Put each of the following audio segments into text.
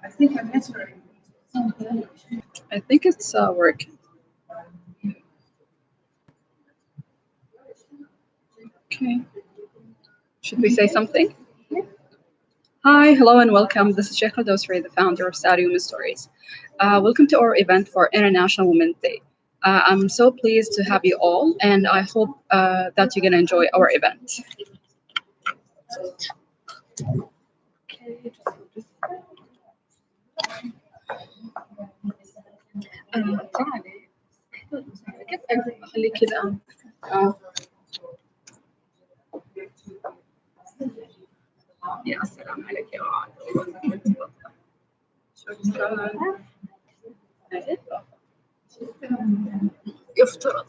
I think it's working. Okay. Should we say something? Hi, hello, and welcome. This is Sheikh Dosri, the founder of Saudi Women's Stories. Welcome to our event for International Women's Day. I'm so pleased to have you all, and I hope that you're going to enjoy our event. تعالي كيف أخليه كذا؟ يا السلام عليك يا وعد. شكرا. يفترض.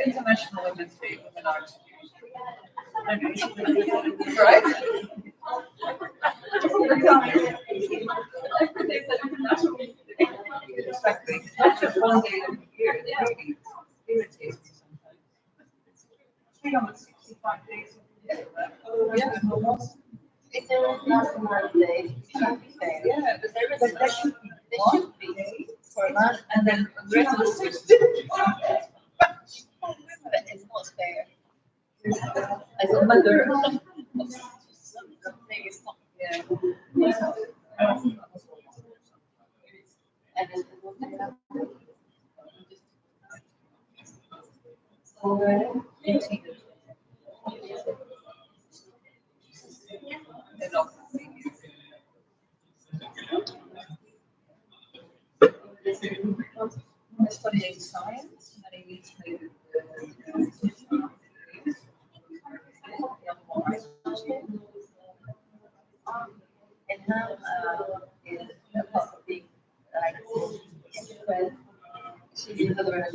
International Women's Day Women Arts. Right? Exactly. Not just one day a year, it irritates me sometimes. 365 days of the year, right? If there was not one day, it should be fair. Yeah, but there should be There should be for us, and then the rest of the 6 but it's not fair. as a mother. Something is not Yeah. and it's not fair. Studying science, and he needs to And now is about being like well, she's another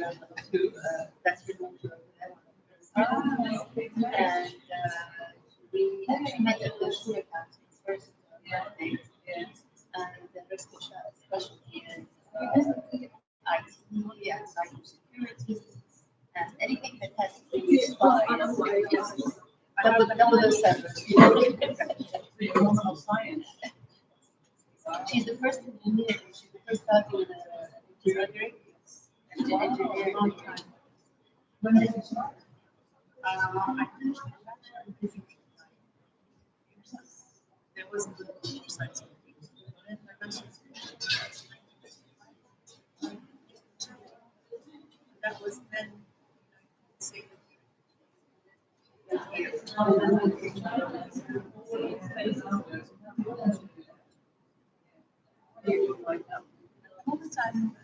to that's removed to and we actually met at the school accounting first day, and the rest of the specialty is IT and cybersecurity and anything that has to do with double the seven. phenomenal science. She's the first engineer. She's the first starting in engineering. She did engineering a long time. When did you start? I finished my bachelor in physics. There was a little computer science. That was then. All the time.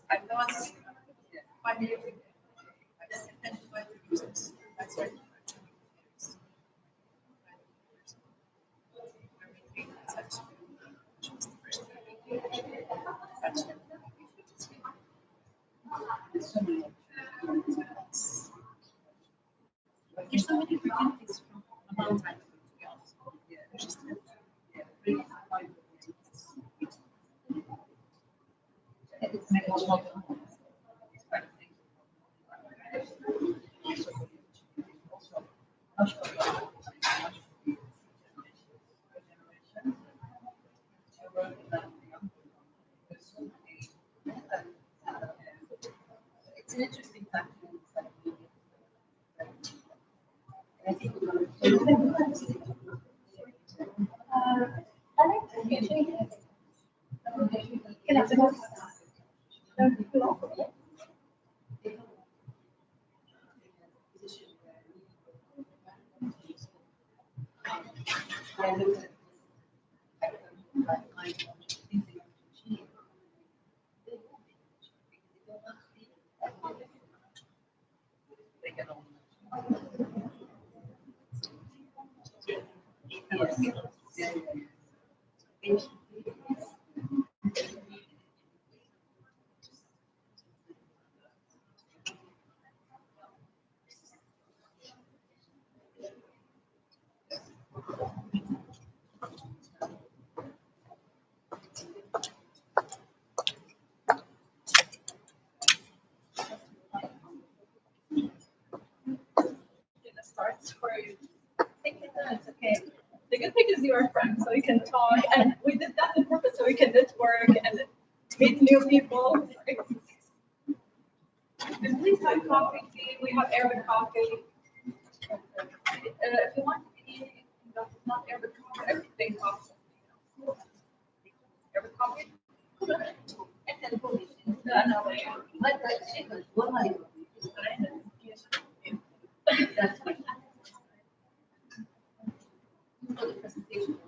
I lost 5 years ago. I spent 5 years. I started. There's so many opportunities from a long time ago, to be honest. There's just it's an interesting time. I think starts for you. Take it down, it's okay. The good thing is you are friends, so you can talk. And we did that on purpose so we can network and meet new people. And please have coffee, tea. We have Arabic coffee. If you want tea, not Arabic coffee, everything coffee. Arabic coffee. And then that's what the presentation.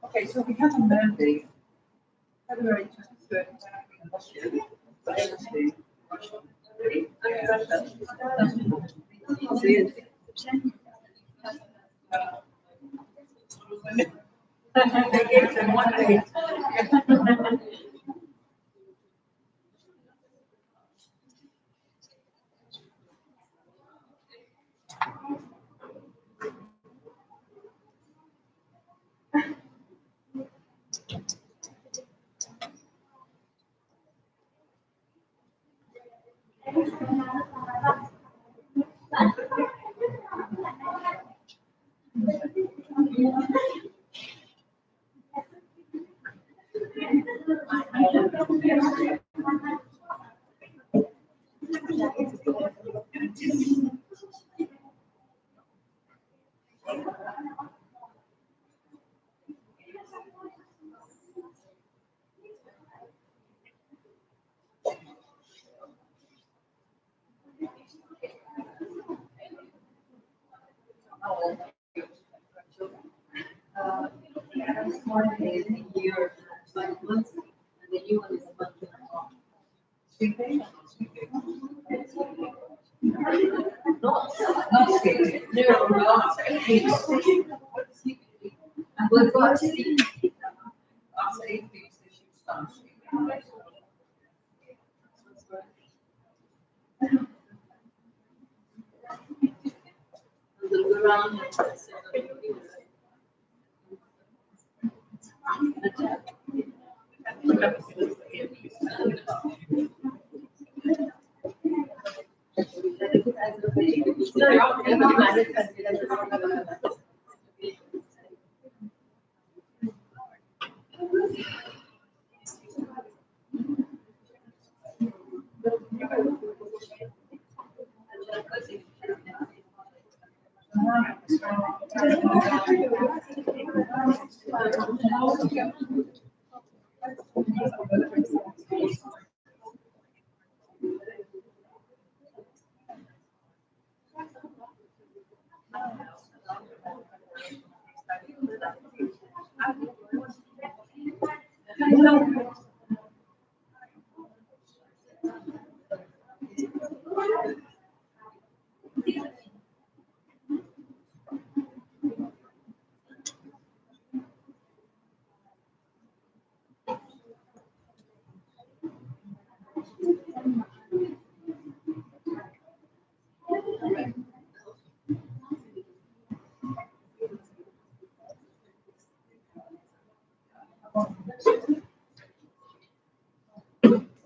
Okay, so we have a mandate. February 23rd. They gave them 1 day. One is a year, 5 months, and the new one is a month and a half. Not sleeping. No, not sleeping. And we'll go to sleep. After 8 weeks, they should start sleeping. And we'll go around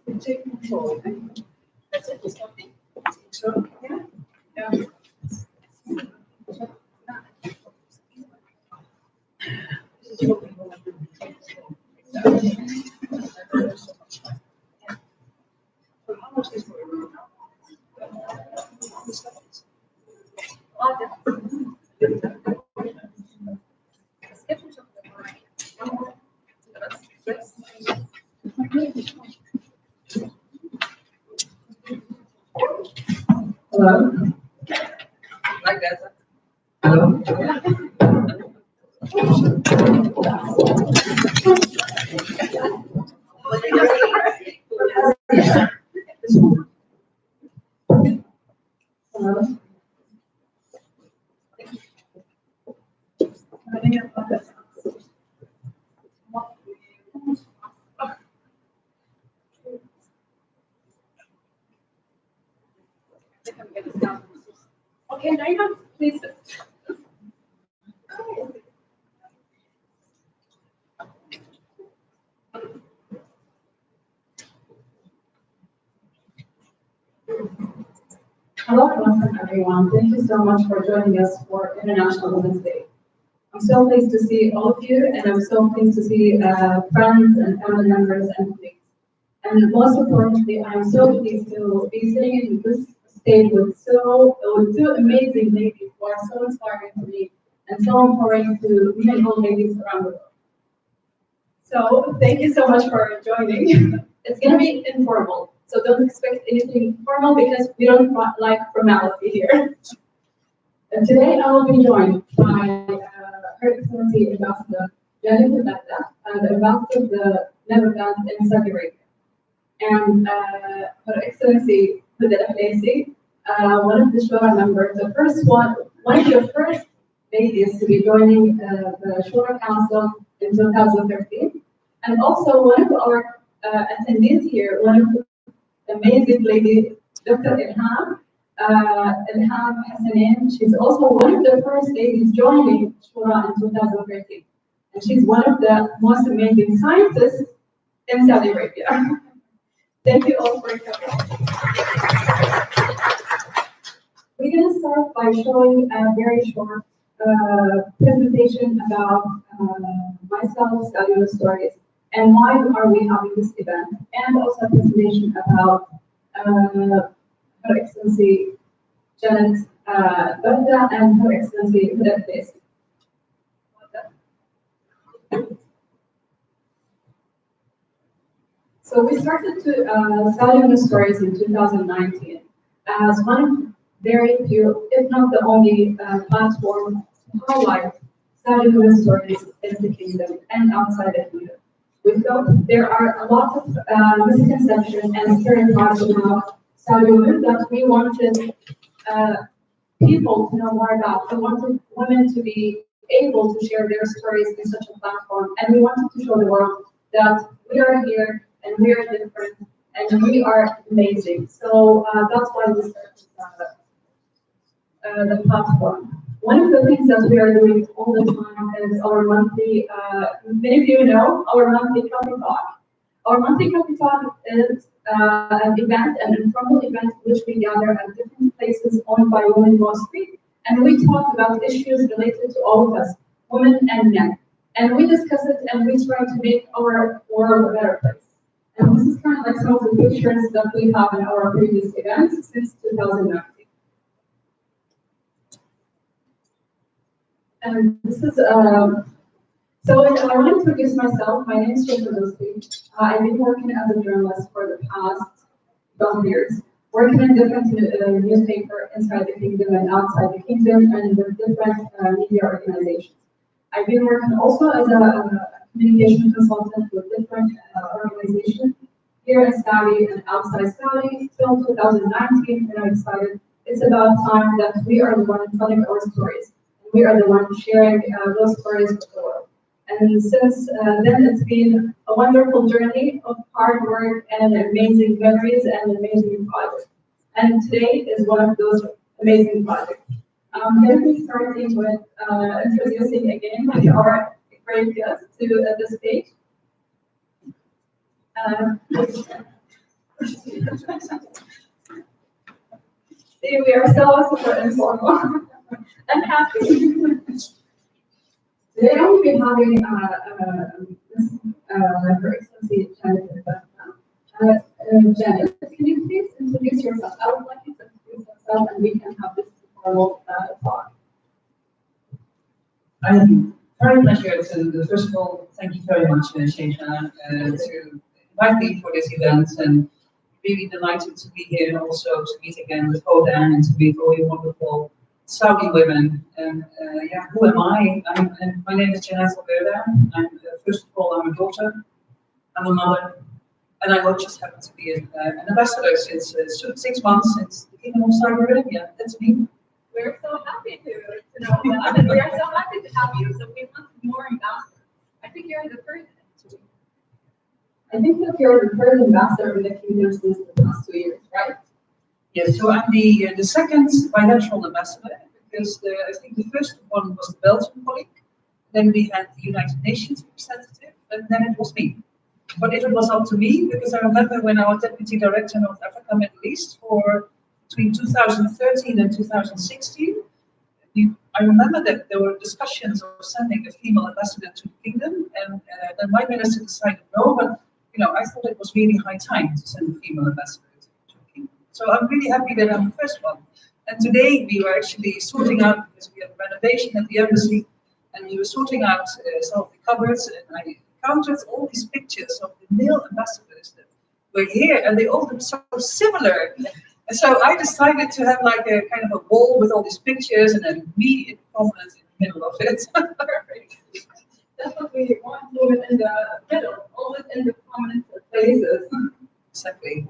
and take control. That's it, just something. So, yeah. Yeah. Hello? Like that. Hello? Hello? Okay, now you have please. Hello and welcome everyone. Thank you so much for joining us for International Women's Day. I'm so pleased to see all of you, and I'm so pleased to see friends and family members and colleagues. And most importantly, I'm so pleased to be sitting in this stage with two amazing ladies who are so inspiring to me and so empowering to many old ladies around the world. So thank you so much for joining. It's going to be informal, so don't expect anything formal because we don't like formality here. And today I will be joined by Her Excellency Ambassador Jennifer Betta, the Ambassador of the Netherlands in Saudi Arabia, and Her Excellency Huda Al-Laisi, one of the Shura members, one of the first ladies to be joining the Shura Council in 2013, and also one of our attendees here, one of the amazing lady, Dr. Ilham Hassanin. She's also one of the first ladies joining Shura in 2013. And she's one of the most amazing scientists in Saudi Arabia. Thank you all for coming. start by showing a very short presentation about myself, studying stories, and why are we having this event, and also a presentation about Her Excellency Janet Berda and Her Excellency Huda. So we started to Saudi Women's Stories in 2019 as one of very few, if not the only platform to highlight Saudi Women's Stories in the kingdom and outside the kingdom. We felt there are a lot of misconceptions and stereotypes about Saudi women that we wanted people to know more about. We wanted women to be able to share their stories in such a platform, and we wanted to show the world that we are here and we are different and we are amazing. So that's why we started the platform. One of the things that we are doing all the time is our monthly, many of you know, our monthly coffee talk. Our monthly coffee talk is an event, an informal event, which we gather at different places owned by women mostly, and we talk about issues related to all of us, women and men. And we discuss it and we try to make our world a better place. And this is kind of like some of the pictures that we have in our previous events since 2019. And this is, so I want to introduce myself. My name is Sheikha Dosti. I've been working as a journalist for the past 12 years, working in different newspapers inside the kingdom and outside the kingdom and with different media organizations. I've been working also as a communication consultant with different organizations here in Saudi and outside Saudi till 2019 when I decided it's about time that we are the ones telling our stories. We are the ones sharing those stories with the world. And since then, it's been a wonderful journey of hard work and amazing memories and amazing projects. And today is one of those amazing projects. I'm going to be starting with introducing again our great guest to the stage. See, we are so super informal and happy. Today I will be having Her Excellency Janet. Janet, can you please introduce yourself? I would like you to introduce yourself and we can have this formal talk. Very pleasure to, first of all, thank you very much, Sheikha, to invite me for this event, and really delighted to be here and also to meet again with Oda and to meet all your wonderful Saudi women. And yeah, who am I? My name is Janet Alberta. First of all, I'm a daughter, I'm a mother, and I just happen to be an ambassador since 6 months since the Kingdom of Saudi Arabia. That's me. We're so happy to know that, and we are so happy to have you. So we want more ambassadors. I think you're the first. I think that you're the third ambassador in the kingdom since the past 2 years, right? Yes, so I'm the second bilateral ambassador, because I think the first one was the Belgian colleague, then we had the United Nations representative, and then it was me. But if it was up to me, because I remember when I was Deputy Director North Africa Middle East for between 2013 and 2016, I remember that there were discussions of sending a female ambassador to the kingdom, and then my minister decided no, but I thought it was really high time to send a female ambassador to the kingdom. So I'm really happy that I'm the first one. And today we were actually sorting out, because we had a renovation at the embassy, and we were sorting out some of the cupboards, and I counted all these pictures of the male ambassadors that were here, and they all look so similar. And so I decided to have like a kind of a wall with all these pictures, and then me in prominence in the middle of it. Perfect. That's what we want, women in the middle, always in the prominent places. Exactly.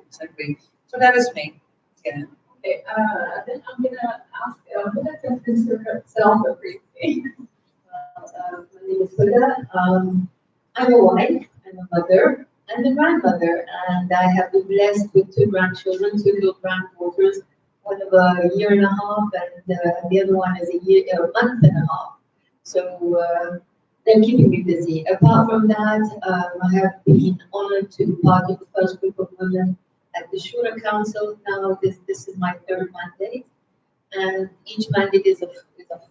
So that is me. Yeah. Okay, then I'm gonna ask Huda to introduce herself briefly. My name is Huda. I'm a wife, I'm a mother, and a grandmother, and I have been blessed with two grandchildren, two little granddaughters, one of a year and a half, and the other one is a month and a half. So they're keeping me busy. Apart from that, I have been honored to be part of the first group of women at the Shura Council. Now this is my third mandate. And each mandate is a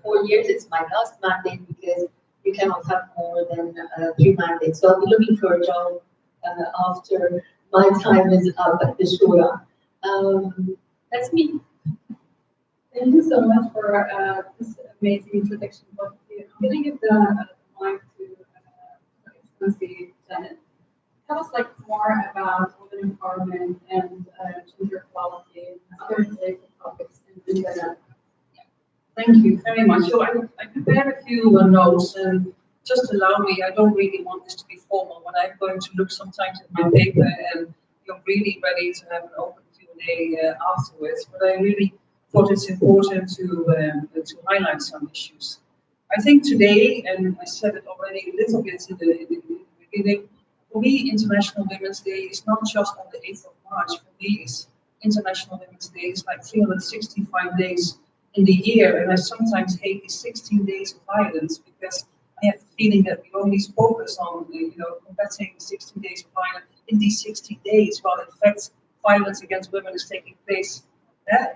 4 years. It's my last mandate because you cannot have more than 3 mandates. So I'll be looking for a job after my time is up at the Shura. That's me. Thank you so much for this amazing introduction. But I'm going to give the mic to Excellency Janet. Tell us like more about women empowerment and gender equality and other related topics in the Thank you very much. So I prepared a few notes, and just allow me, I don't really want this to be formal, but I'm going to look sometimes at my paper and you're really ready to have an open Q&A afterwards, but I really thought it's important to highlight some issues. I think today, and I said it already a little bit in the beginning, for me, International Women's Day is not just on the 8th of March. For me, it's International Women's Day is like 365 days in the year, and I sometimes hate these 16 days of violence because I have the feeling that we only focus on, combating 16 days of violence in these 60 days, while in fact violence against women is taking place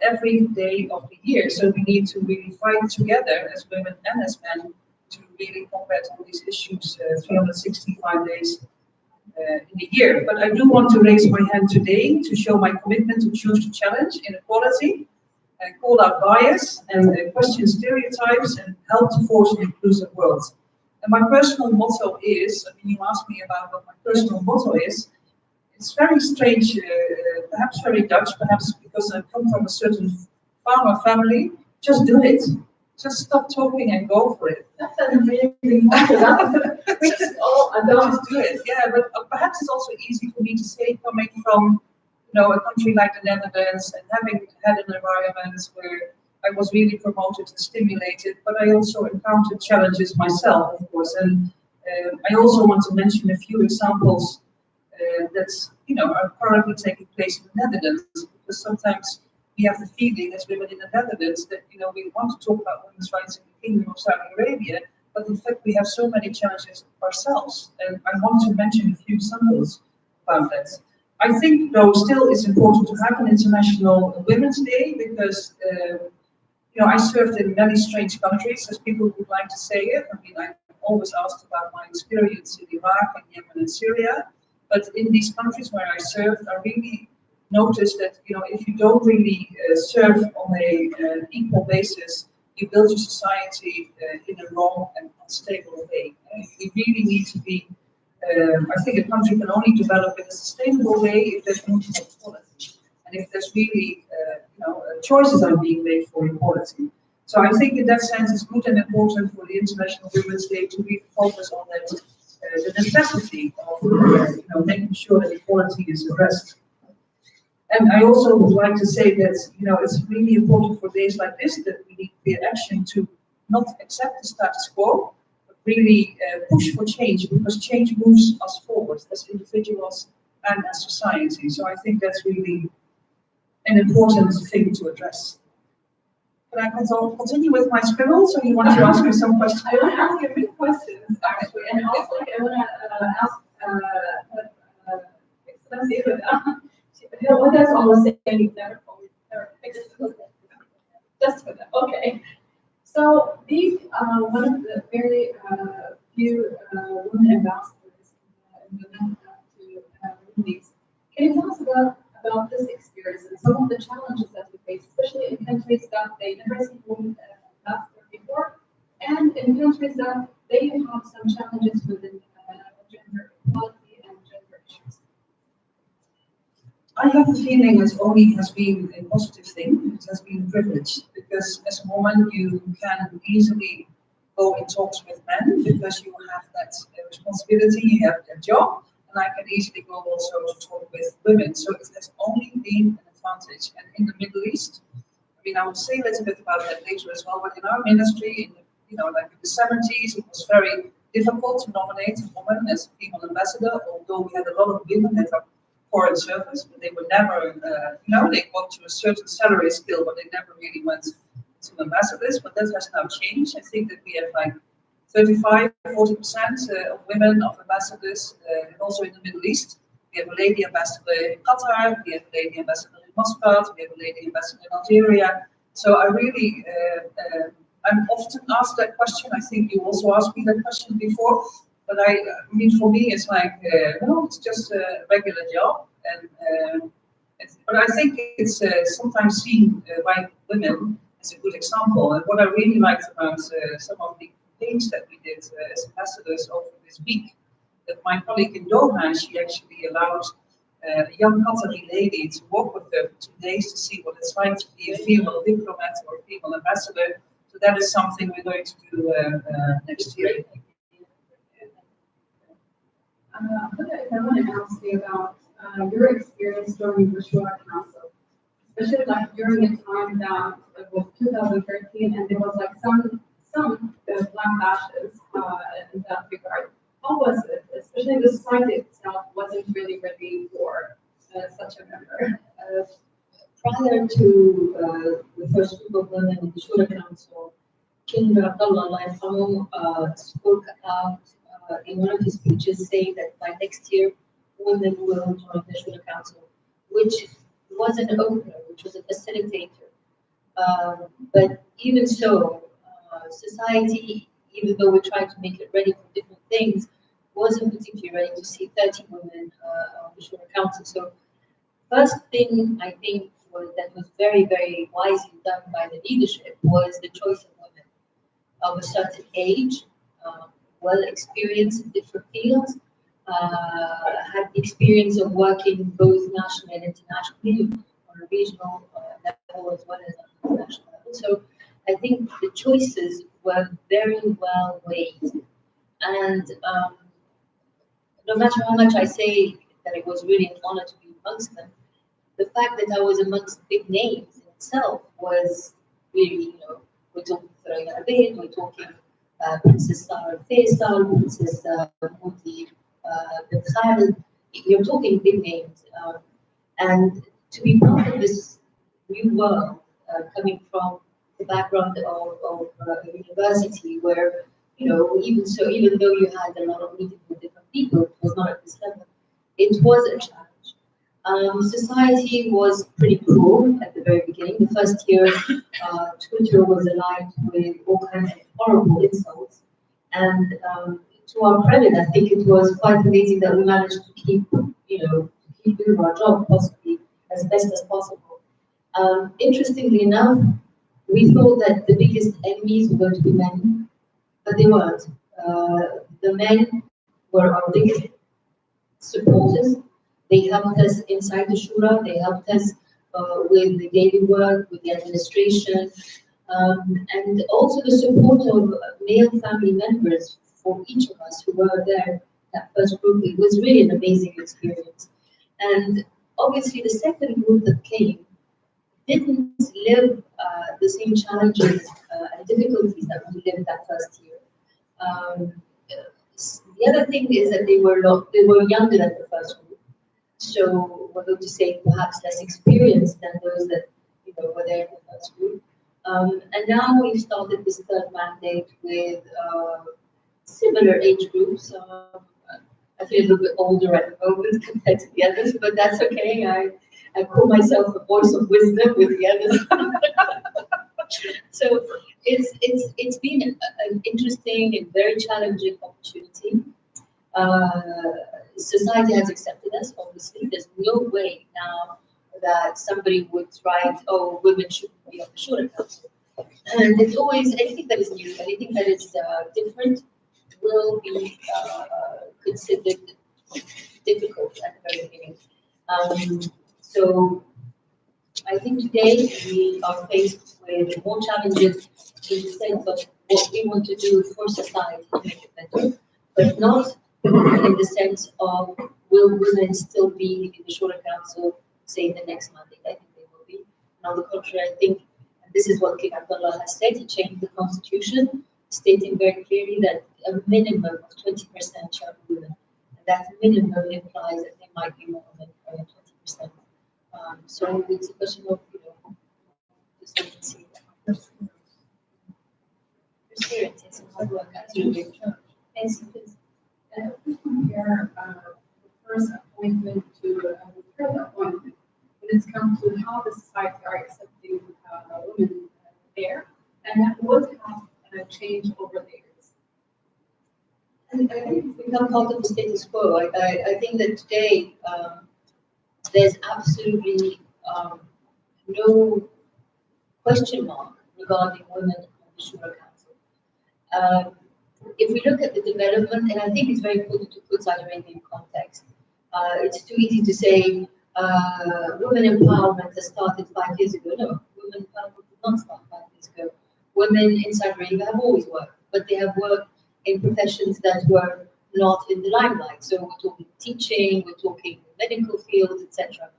every day of the year. So we need to really fight together as women and as men to really combat all these issues 365 days in the year. But I do want to raise my hand today to show my commitment to choose to challenge inequality, call out bias and question stereotypes and help to forge an inclusive world. And my personal motto is, I mean, you asked me about what my personal motto is, it's very strange, perhaps very Dutch, perhaps because I come from a certain farmer family, just do it. Just stop talking and go for it. That's a really we should all just do it. Yeah, but perhaps it's also easy for me to say coming from a country like the Netherlands and having had an environment where I was really promoted and stimulated, but I also encountered challenges myself, of course. And I also want to mention a few examples that are currently taking place in the Netherlands, because sometimes we have the feeling as women in the Netherlands that we want to talk about women's rights in the Kingdom of Saudi Arabia, but in fact we have so many challenges ourselves. And I want to mention a few examples about that. I think, though, still it's important to have an International Women's Day because, I served in many strange countries, as people would like to say it. I mean, I'm always asked about my experience in Iraq and Yemen and Syria. But in these countries where I served, I really noticed that, if you don't really serve on an equal basis, you build your society in a wrong and unstable way. You really need to be I think a country can only develop in a sustainable way if there's room for equality, and if there's really, choices are being made for equality. So I think in that sense, it's good and important for the International Women's Day to really focus on that, the necessity of, making sure that equality is addressed. And I also would like to say that, it's really important for days like this that we need clear action to not accept the status quo, really push for change, because change moves us forward as individuals and as society. So I think that's really an important thing to address. Can I continue with my scribbles, or you want to ask me some questions? I want to ask you a big questions, actually, and also I want to ask Excellency what does almost saying there just for that. Okay. So these one of the very few women ambassadors in the to Middle. Can you tell us about this experience and some of the challenges that you face, especially in countries that they never seen women ambassador before, and in countries that they have some challenges within gender equality and gender issues? I have the feeling it only has been a positive thing. It has been a privilege because as a woman you can easily go in talks with men because you have that responsibility, you have that job, and I can easily go also to talk with women. So it has only been an advantage. And in the Middle East, I mean, I will say a little bit about that later as well, but in our ministry, like in the 70s, it was very difficult to nominate a woman as a female ambassador, although we had a lot of women that are foreign service, but they were never, they got to a certain salary scale, but they never really went to ambassadors. But that has now changed. I think that we have like 35, 40% of women of ambassadors, and also in the Middle East. We have a lady ambassador in Qatar, we have a lady ambassador in Muscat, we have a lady ambassador in Algeria, So I really, I'm often asked that question. I think you also asked me that question before. But I mean, for me, it's like, no, it's just a regular job. But I think it's sometimes seen by women as a good example. And what I really liked about some of the campaigns that we did as ambassadors over this week, that my colleague in Doha, she actually allowed a young Qatari lady to work with her for 2 days to see what it's like to be a female diplomat or a female ambassador. So that is something we're going to do next year. I want to ask you about your experience during the Shura Council, especially like during a time that it was 2013 and there was like some backlashes in that regard. How was it? Especially the society itself wasn't really ready for such a member. Prior to the first group of women in the Shura Council, King Abdullah spoke out in one of his speeches saying that by next year, women will join the Shura Council, which was an opener, which was a facilitator. But even so, society, even though we tried to make it ready for different things, wasn't particularly ready to see 30 women on the Shura Council. So first thing I think that was very, very wisely done by the leadership was the choice of women of a certain age, well experienced in different fields, had the experience of working both nationally and internationally on a regional level as well as on an international level. So I think the choices were very well weighed. And no matter how much I say that it was really an honor to be amongst them, the fact that I was amongst big names in itself was really, we're talking Thuraya Abed, we're talking Princess Sarah Faisal, Princess Moti bin Khalid, you're talking big names. And to be part of this new world, coming from the background of a university where, even though you had a lot of meetings with different people, it was not at this level. It was a challenge. Society was pretty cruel at the very beginning. The first year, Twitter was aligned with all kinds of horrible insults. And to our credit, I think it was quite amazing that we managed to keep doing our job possibly as best as possible. Interestingly enough, we thought that the biggest enemies were going to be men, but they weren't. The men were our biggest supporters. They helped us inside the Shura, they helped us with the daily work, with the administration, and also the support of male family members for each of us who were there, that first group. It was really an amazing experience. And obviously the second group that came didn't live the same challenges and difficulties that we lived that first year. The other thing is that they were younger than the first group. So we're going to say perhaps less experienced than those that were there in the first group. And now we've started this third mandate with similar age groups. I feel a little bit older at the moment compared to the others, but that's okay. I call myself a voice of wisdom with the others. So it's been an interesting and very challenging opportunity. Society has accepted us, obviously. There's no way now that somebody would write, oh, women shouldn't be on the Shura Council. And it's always anything that is new, anything that is different will be considered difficult at the very beginning. So I think today we are faced with more challenges in the sense of what we want to do for society to make it better, but not in the sense of will women still be in the Shura Council, say, the next Monday. I think they will be. And on the contrary, I think, and this is what King Abdullah has said, he changed the constitution, stating very clearly that a minimum of 20% shall be women. And that minimum implies that there might be more than 20%. So it's a question of, just wait and see. Perseverance, yes, hard work, absolutely. Yes, please. And if we compare the first appointment to the third appointment, when it's come to how the society are accepting women there, and what has changed over the years? And I think it's become part of the status quo. I think that today there's absolutely no question mark regarding women on the Sugar Council. Um, if we look at the development, and I think it's very important to put Saudi Arabia in context, it's too easy to say women empowerment has started 5 years ago. No, women empowerment did not start 5 years ago. Women in Saudi Arabia have always worked, but they have worked in professions that were not in the limelight. So we're talking teaching, we're talking medical fields, etc.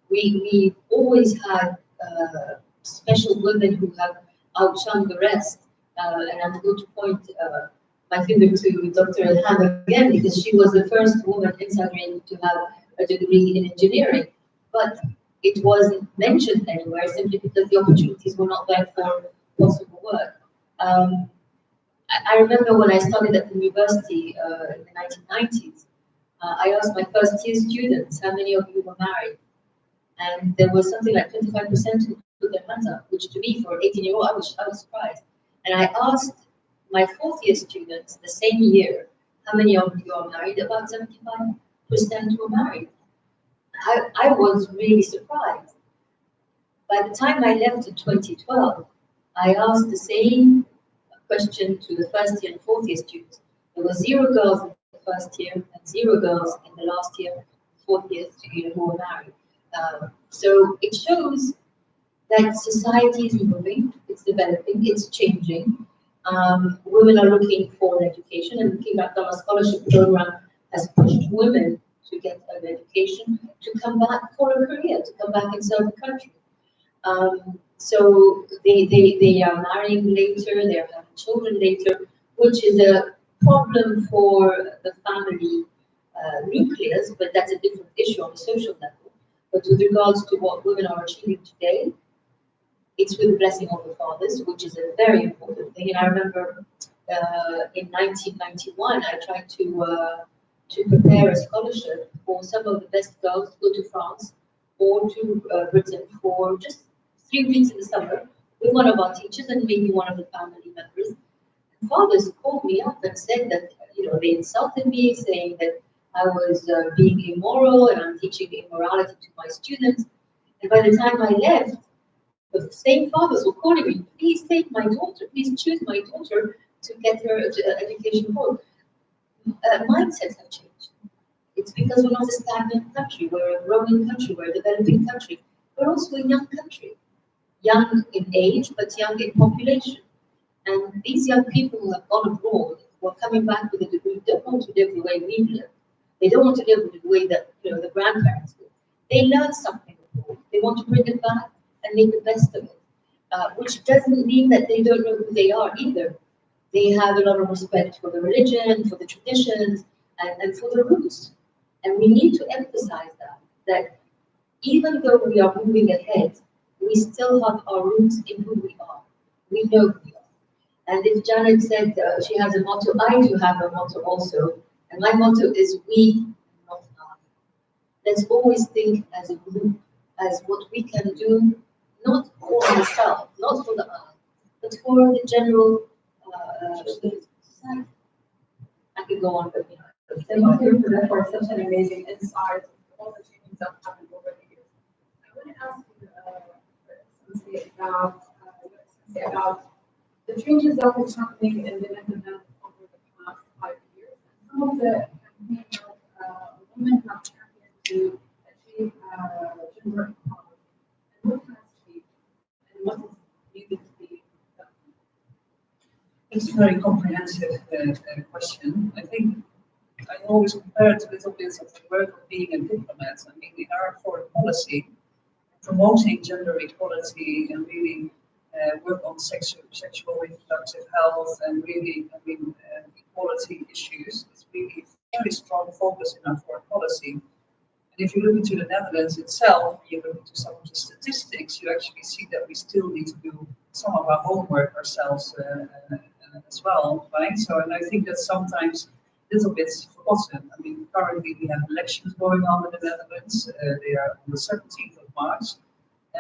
We always had special women who have outshone the rest. And I'm going to point my finger to Dr. Ilham again, because she was the first woman in Saudi Arabia to have a degree in engineering. But it wasn't mentioned anywhere simply because the opportunities were not there for possible work. I remember when I studied at the university in the 1990s, I asked my first year students, how many of you were married? And there was something like 25% who put their hands up, which to me, for an 18-year-old, I was surprised. And I asked my fourth year students the same year, how many of you are married? About 75% were married. I was really surprised. By the time I left in 2012, I asked the same question to the first year and fourth year students. There were 0 girls in the first year and 0 girls in the last year, fourth year, who were married. So it shows that society is moving, it's developing, it's changing. Women are looking for an education, and the King Abdullah Scholarship Program has pushed women to get an education, to come back for a career, to come back and serve the country. So they are marrying later, they are having children later, which is a problem for the family nucleus, but that's a different issue on a social level. But with regards to what women are achieving today, it's with the blessing of the fathers, which is a very important thing. And I remember in 1991, I tried to prepare a scholarship for some of the best girls to go to France or to Britain for just 3 weeks in the summer with one of our teachers and maybe one of the family members. And fathers called me up and said that, they insulted me, saying that I was being immoral and I'm teaching immorality to my students. And by the time I left, the same fathers were calling me, please take my daughter, please choose my daughter to get her education forward. Mindsets have changed. It's because we're not a stagnant country, we're a growing country, we're a developing country. We're also a young country, young in age, but young in population. And these young people who have gone abroad, who are coming back with a degree, don't want to live the way we live. They don't want to live the way that the grandparents did. They learn something abroad. They want to bring it back and make the best of it, which doesn't mean that they don't know who they are either. They have a lot of respect for the religion, for the traditions, and for the roots. And we need to emphasize that even though we are moving ahead, we still have our roots in who we are. We know who we are. And if Janet said she has a motto, I do have a motto also. And my motto is we, not I. Let's always think as a group, as what we can do, not for myself, not for the I, but for the general society. I could go on, but Thank you for such an amazing insight of all the changes that have happened over the years. I want to ask you something about the changes that is happening in the internet over the past 5 years. Some of the campaigns that women have championed to achieve gender equality. And what has changed? And what is needed to be done? It's a very comprehensive question. I think I always compare it a little bit of the work of being a diplomat. I mean, in our foreign policy, promoting gender equality and really work on sexual reproductive health and really, equality issues is really a very strong focus in our foreign policy. And if you look into the Netherlands itself, you look into some of the statistics, you actually see that we still need to do some of our homework ourselves as well, right? So, and I think that sometimes a little bit forgotten. I mean, currently we have elections going on in the Netherlands. They are on the 17th of March.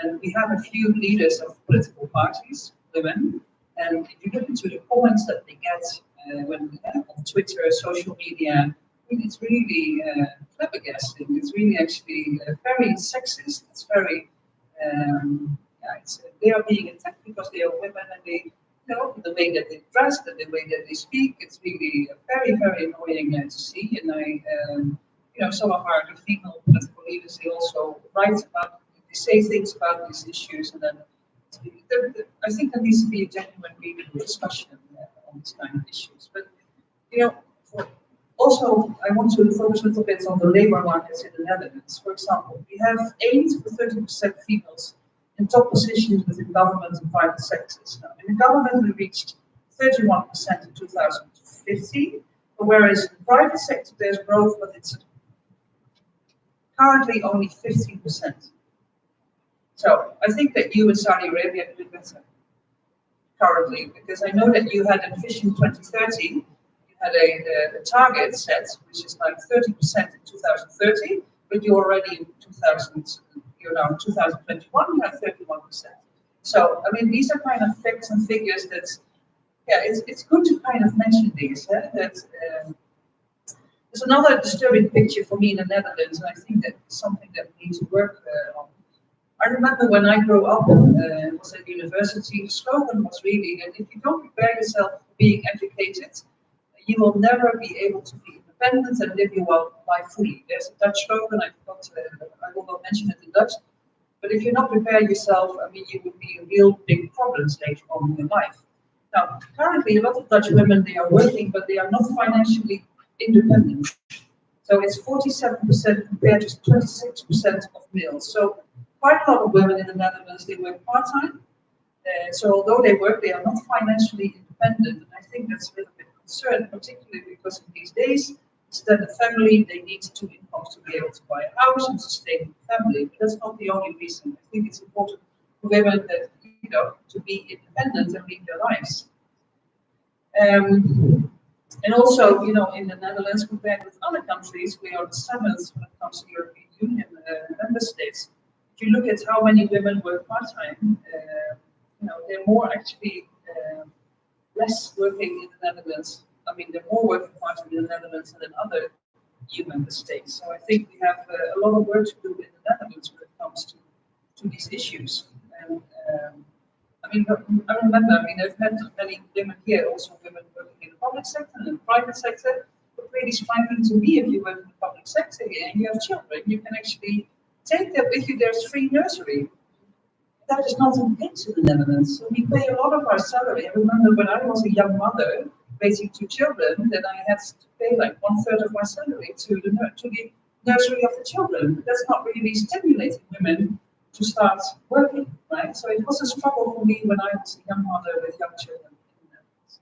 And we have a few leaders of political parties, women, and if you look into the comments that they get when on Twitter, social media, I mean, it's really flabbergasting. It's really actually very sexist. It's very, yeah, they are being attacked because they are women and they, you know, the way that they dress and the way that they speak, it's really very, very annoying to see. And you know, some of our female political leaders, they also write about, they say things about these issues, and then I think there needs to be a genuine, meaningful discussion on these kind of issues. But you know, also I want to focus a little bit on the labor markets in the Netherlands. For example, we have aimed for 30% females in top positions within government and private sectors. Now, in the government, we reached 31% in 2015, whereas in the private sector there's growth, but it's currently only 15%. So I think that you in Saudi Arabia do better currently, because I know that you had a Vision 2030, you had a target set, which is like 30% in 2030, but you're already in 2000, you're now in 2021, you have 31%. So, I mean, these are kind of facts and figures that, yeah, it's good to kind of mention these, that there's another disturbing picture for me in the Netherlands, and I think that it's something that we need to work on. I remember when I grew up, was at university, the slogan was really that if you don't prepare yourself for being educated, you will never be able to be independent and live your life fully. There's a Dutch slogan, I will not mention it in Dutch, but if you not prepare yourself, I mean, you would be in real big problems later on in your life. Now, currently, a lot of Dutch women, they are working, but they are not financially independent. So it's 47% compared to 26% of males. So quite a lot of women in the Netherlands, they work part-time. So although they work, they are not financially independent. And I think that's a little bit concerned, particularly because in these days, instead of family, they need two incomes to be able to buy a house and sustain the family. But that's not the only reason. I think it's important for women that, you know, to be independent and lead their lives. And also, you know, in the Netherlands, compared with other countries, we are the seventh when it comes to European Union member states. If you look at how many women work part-time, you know, they're more actually less working in the Netherlands. I mean, they're more working part-time in the Netherlands than in other EU member states. So I think we have a lot of work to do in the Netherlands when it comes to these issues. And I mean, I remember, I mean, I've met many women here, also women working in the public sector and in the private sector. But really striking to me, if you work in the public sector here and you have children, you can actually take them with you. There's free nursery. That is not in place in the Netherlands. So we pay a lot of our salary. I remember when I was a young mother raising two children, that I had to pay like 1/3 of my salary to the nursery of the children. That's not really stimulating women to start working, right? So it was a struggle for me when I was a young mother with young children in the Netherlands.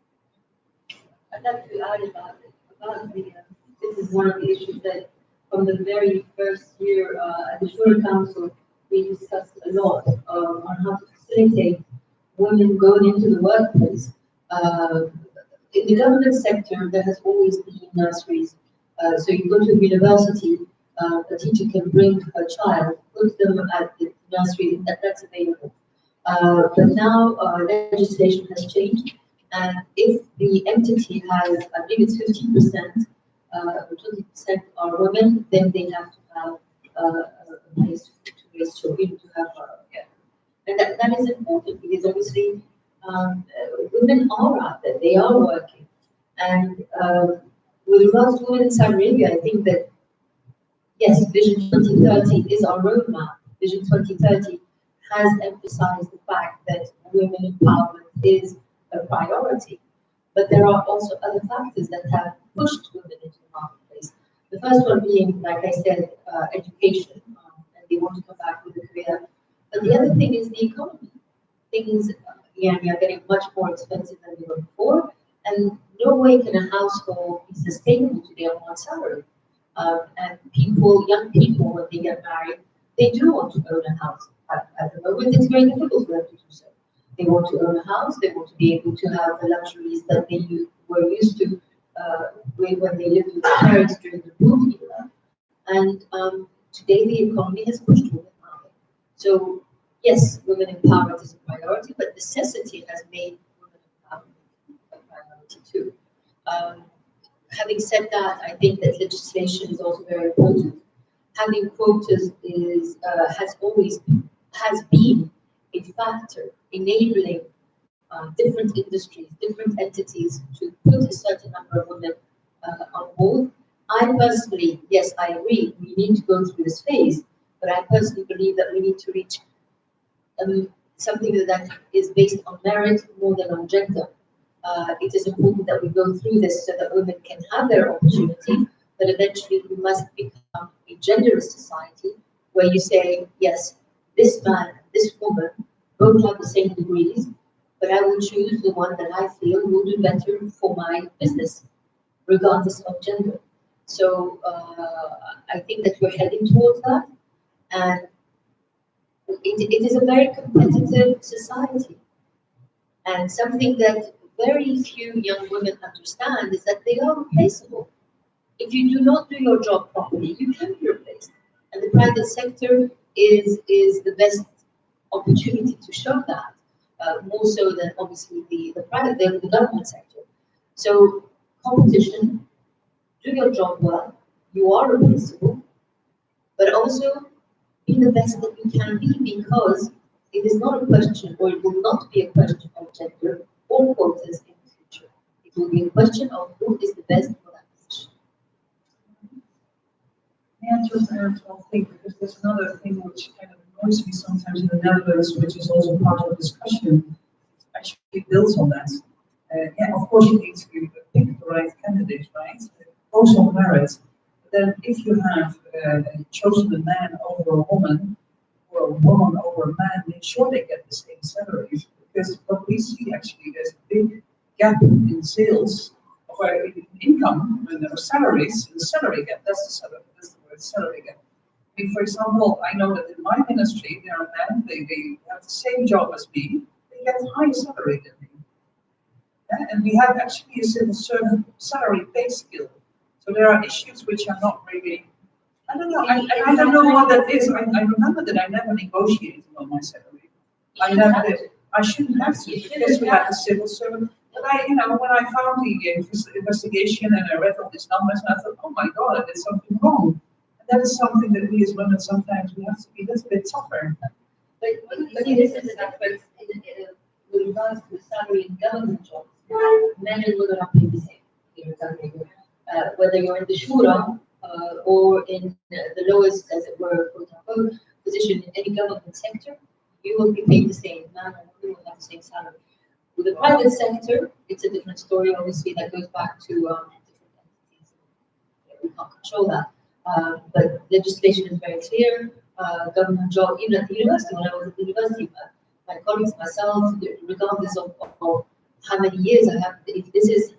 I'd like to add about the this is one of the issues that from the very first year at the Shura Council, we discussed a lot on how to facilitate women going into the workplace. In the government sector, there has always been nurseries. So you go to university, a teacher can bring a child, put them at the nursery, that's available. But now legislation has changed, and if the entity has, I believe it's 15%, 20% are women, then they have to have a place to raise children, to have, and that is important because obviously women are out there, they are working. And with regards to women in Saudi Arabia, I think that yes, Vision 2030 is our roadmap. Vision 2030 has emphasized the fact that women empowerment is a priority. But there are also other factors that have pushed women into the marketplace. The first one being, like I said, education, and they want to come back with a career. But the other thing is the economy. Things are getting much more expensive than they were before, and no way can a household be sustainable today on one salary. And young people, when they get married, they do want to own a house. At the moment, it's very difficult for them to do so. They want to own a house. They want to be able to have the luxuries that they were used to when they lived with their parents during the boom era. And today, the economy has pushed women out. So yes, women empowerment is a priority, but necessity has made women empowerment a priority too. Um, Having said that, I think that legislation is also very important. Having quotas has been a factor enabling different industries, different entities to put a certain number of women on board. I personally, yes, I agree, we need to go through this phase, but I personally believe that we need to reach something that is based on merit more than on gender. It is important that we go through this so that women can have their opportunity, but eventually we must become a genderless society where you say, yes, this man, this woman both have the same degrees, but I will choose the one that I feel will do better for my business, regardless of gender. So I think that we're heading towards that, and it is a very competitive society. And something that very few young women understand is that they are replaceable. If you do not do your job properly, you can be replaced. And the private sector is the best opportunity to show that, more so than obviously the government sector. So competition, do your job well, you are replaceable, but also be the best that you can be, because it is not a question, or it will not be a question of gender or quotas in the future. It will be a question of who is the best for that position. May I just add one thing, because there's another thing which kind of annoys me sometimes in the Netherlands, which is also part of the discussion. It actually builds on that. Yeah, of course you need to pick the right candidate, right? Goes on merit. But then if you have chosen a man over a woman, or a woman over a man, make sure they get the same salaries. Because what we see actually, there's a big gap in sales, or in income, when there are salaries, the salary gap, that's the word, salary gap. I mean, for example, I know that in my ministry, there are men, they have the same job as me, they get higher salary than me. Yeah? And we have actually a civil servant salary pay scale. So there are issues which are not really, I don't know, I don't know what that is. I remember that I never negotiated on my salary. I never did. I shouldn't have to, because we had a civil servant. But when I found the investigation and I read all these numbers, and I thought, oh my God, I did something wrong. And that is something that we as women sometimes we have to be a little bit tougher. But this is an aspect with regards to salary in government jobs. Men and women are paid the same here in Tanzania. Whether you're in the shura or in the lowest, as it were, quote unquote, position in any government sector, you will be paid the same. Man and women will have the same salary. With the private sector, it's a different story. Obviously, that goes back to different entities. We can't control that. But legislation is very clear. Government job, even at the university, when I was at the university, my colleagues, myself, regardless of how many years I have, if this is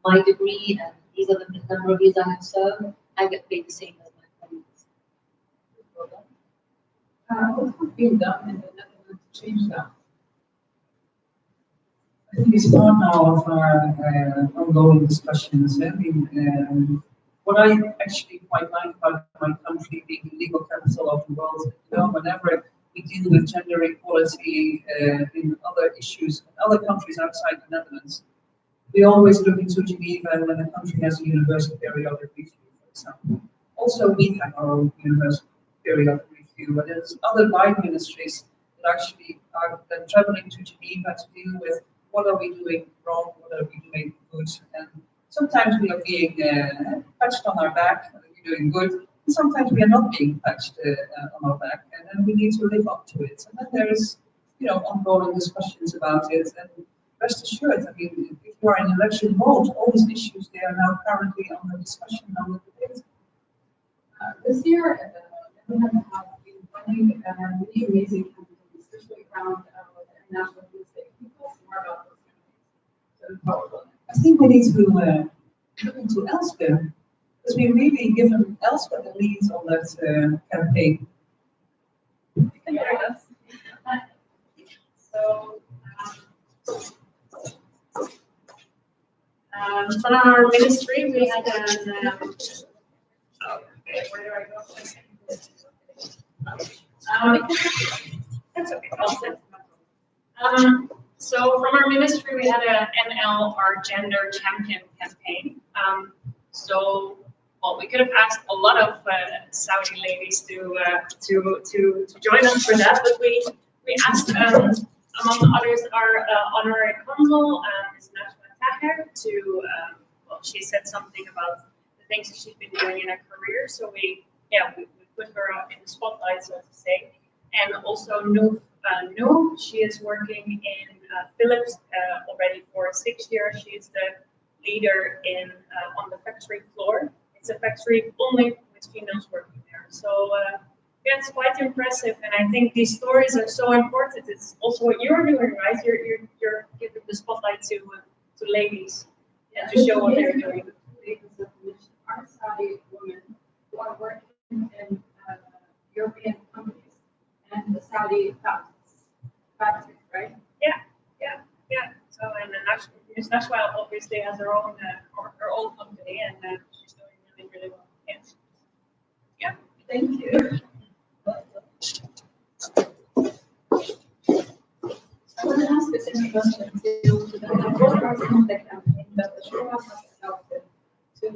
my degree and these are the number of years I have served, I get paid the same as my colleagues. What's being done in the Netherlands to change that? I think it's part now of our ongoing discussions. I mean, what I actually quite like about my country being the legal capital of the world, whenever we deal with gender equality in other issues in other countries outside the Netherlands, we always look into Geneva when a country has a universal periodic review, for example. Also, we have our own universal periodic review, but there's other line ministries that actually are then traveling to Geneva to deal with what are we doing wrong, what are we doing good, and sometimes we are being patched on our back, we're doing good, and sometimes we are not being patched on our back, and then we need to live up to it. And then there is, ongoing discussions about it, and rest assured, I mean, if you are in election mode, all these issues, they are now currently under discussion, under debate. This year, we have been running really amazing campaigns, especially around international food safety. Can you tell us more about those campaigns? I think we need to look into Elspeth, because we really given Elspeth the lead on that campaign. Yes. So, from our ministry, we had okay, where do I go? That's okay. So from our ministry, we had a NL, our Gender Champion campaign. So, well, we could have asked a lot of Saudi ladies to join us for that, but we asked, among others, our honorary consul, Ms. Najma Taher, to, well, she said something about the things that she's been doing in her career. So we put her in the spotlight, so to say. And also Noof, she is working in Philips already for 6 years. She is the leader in on the factory floor. It's a factory only with females working there. So yeah, it's quite impressive, and I think these stories are so important. It's also what you're doing, right? You're giving the spotlight to ladies, and to show what they're doing. Are Saudi women who are working in European companies and the Saudi factories, right? Yeah. So and Ms. Nashwa obviously has her own company, and she's doing really well. Yes. Yeah. Thank you. I want to ask a specific question to the campaign that the Shura has adopted to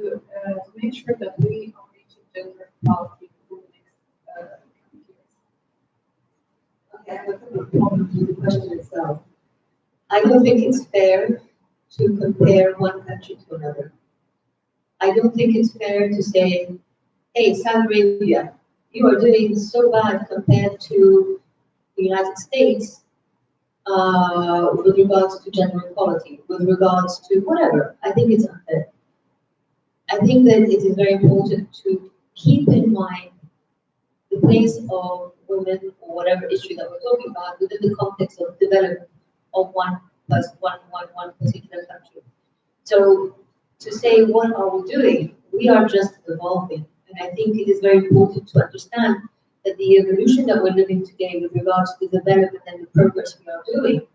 make sure that we are reaching gender equality in the next years. Okay, I have a couple of problems with the question itself. I don't think it's fair to compare one country to another. I don't think it's fair to say, hey, Saudi Arabia, you are doing so bad compared to the United States with regards to gender equality, with regards to whatever. I think it's unfair. I think that it is very important to keep in mind the place of women or whatever issue that we're talking about within the context of development of one particular country. So to say what are we doing, we are just evolving. And I think it is very important to understand that the evolution that we're living today with regards to the development and the progress we are doing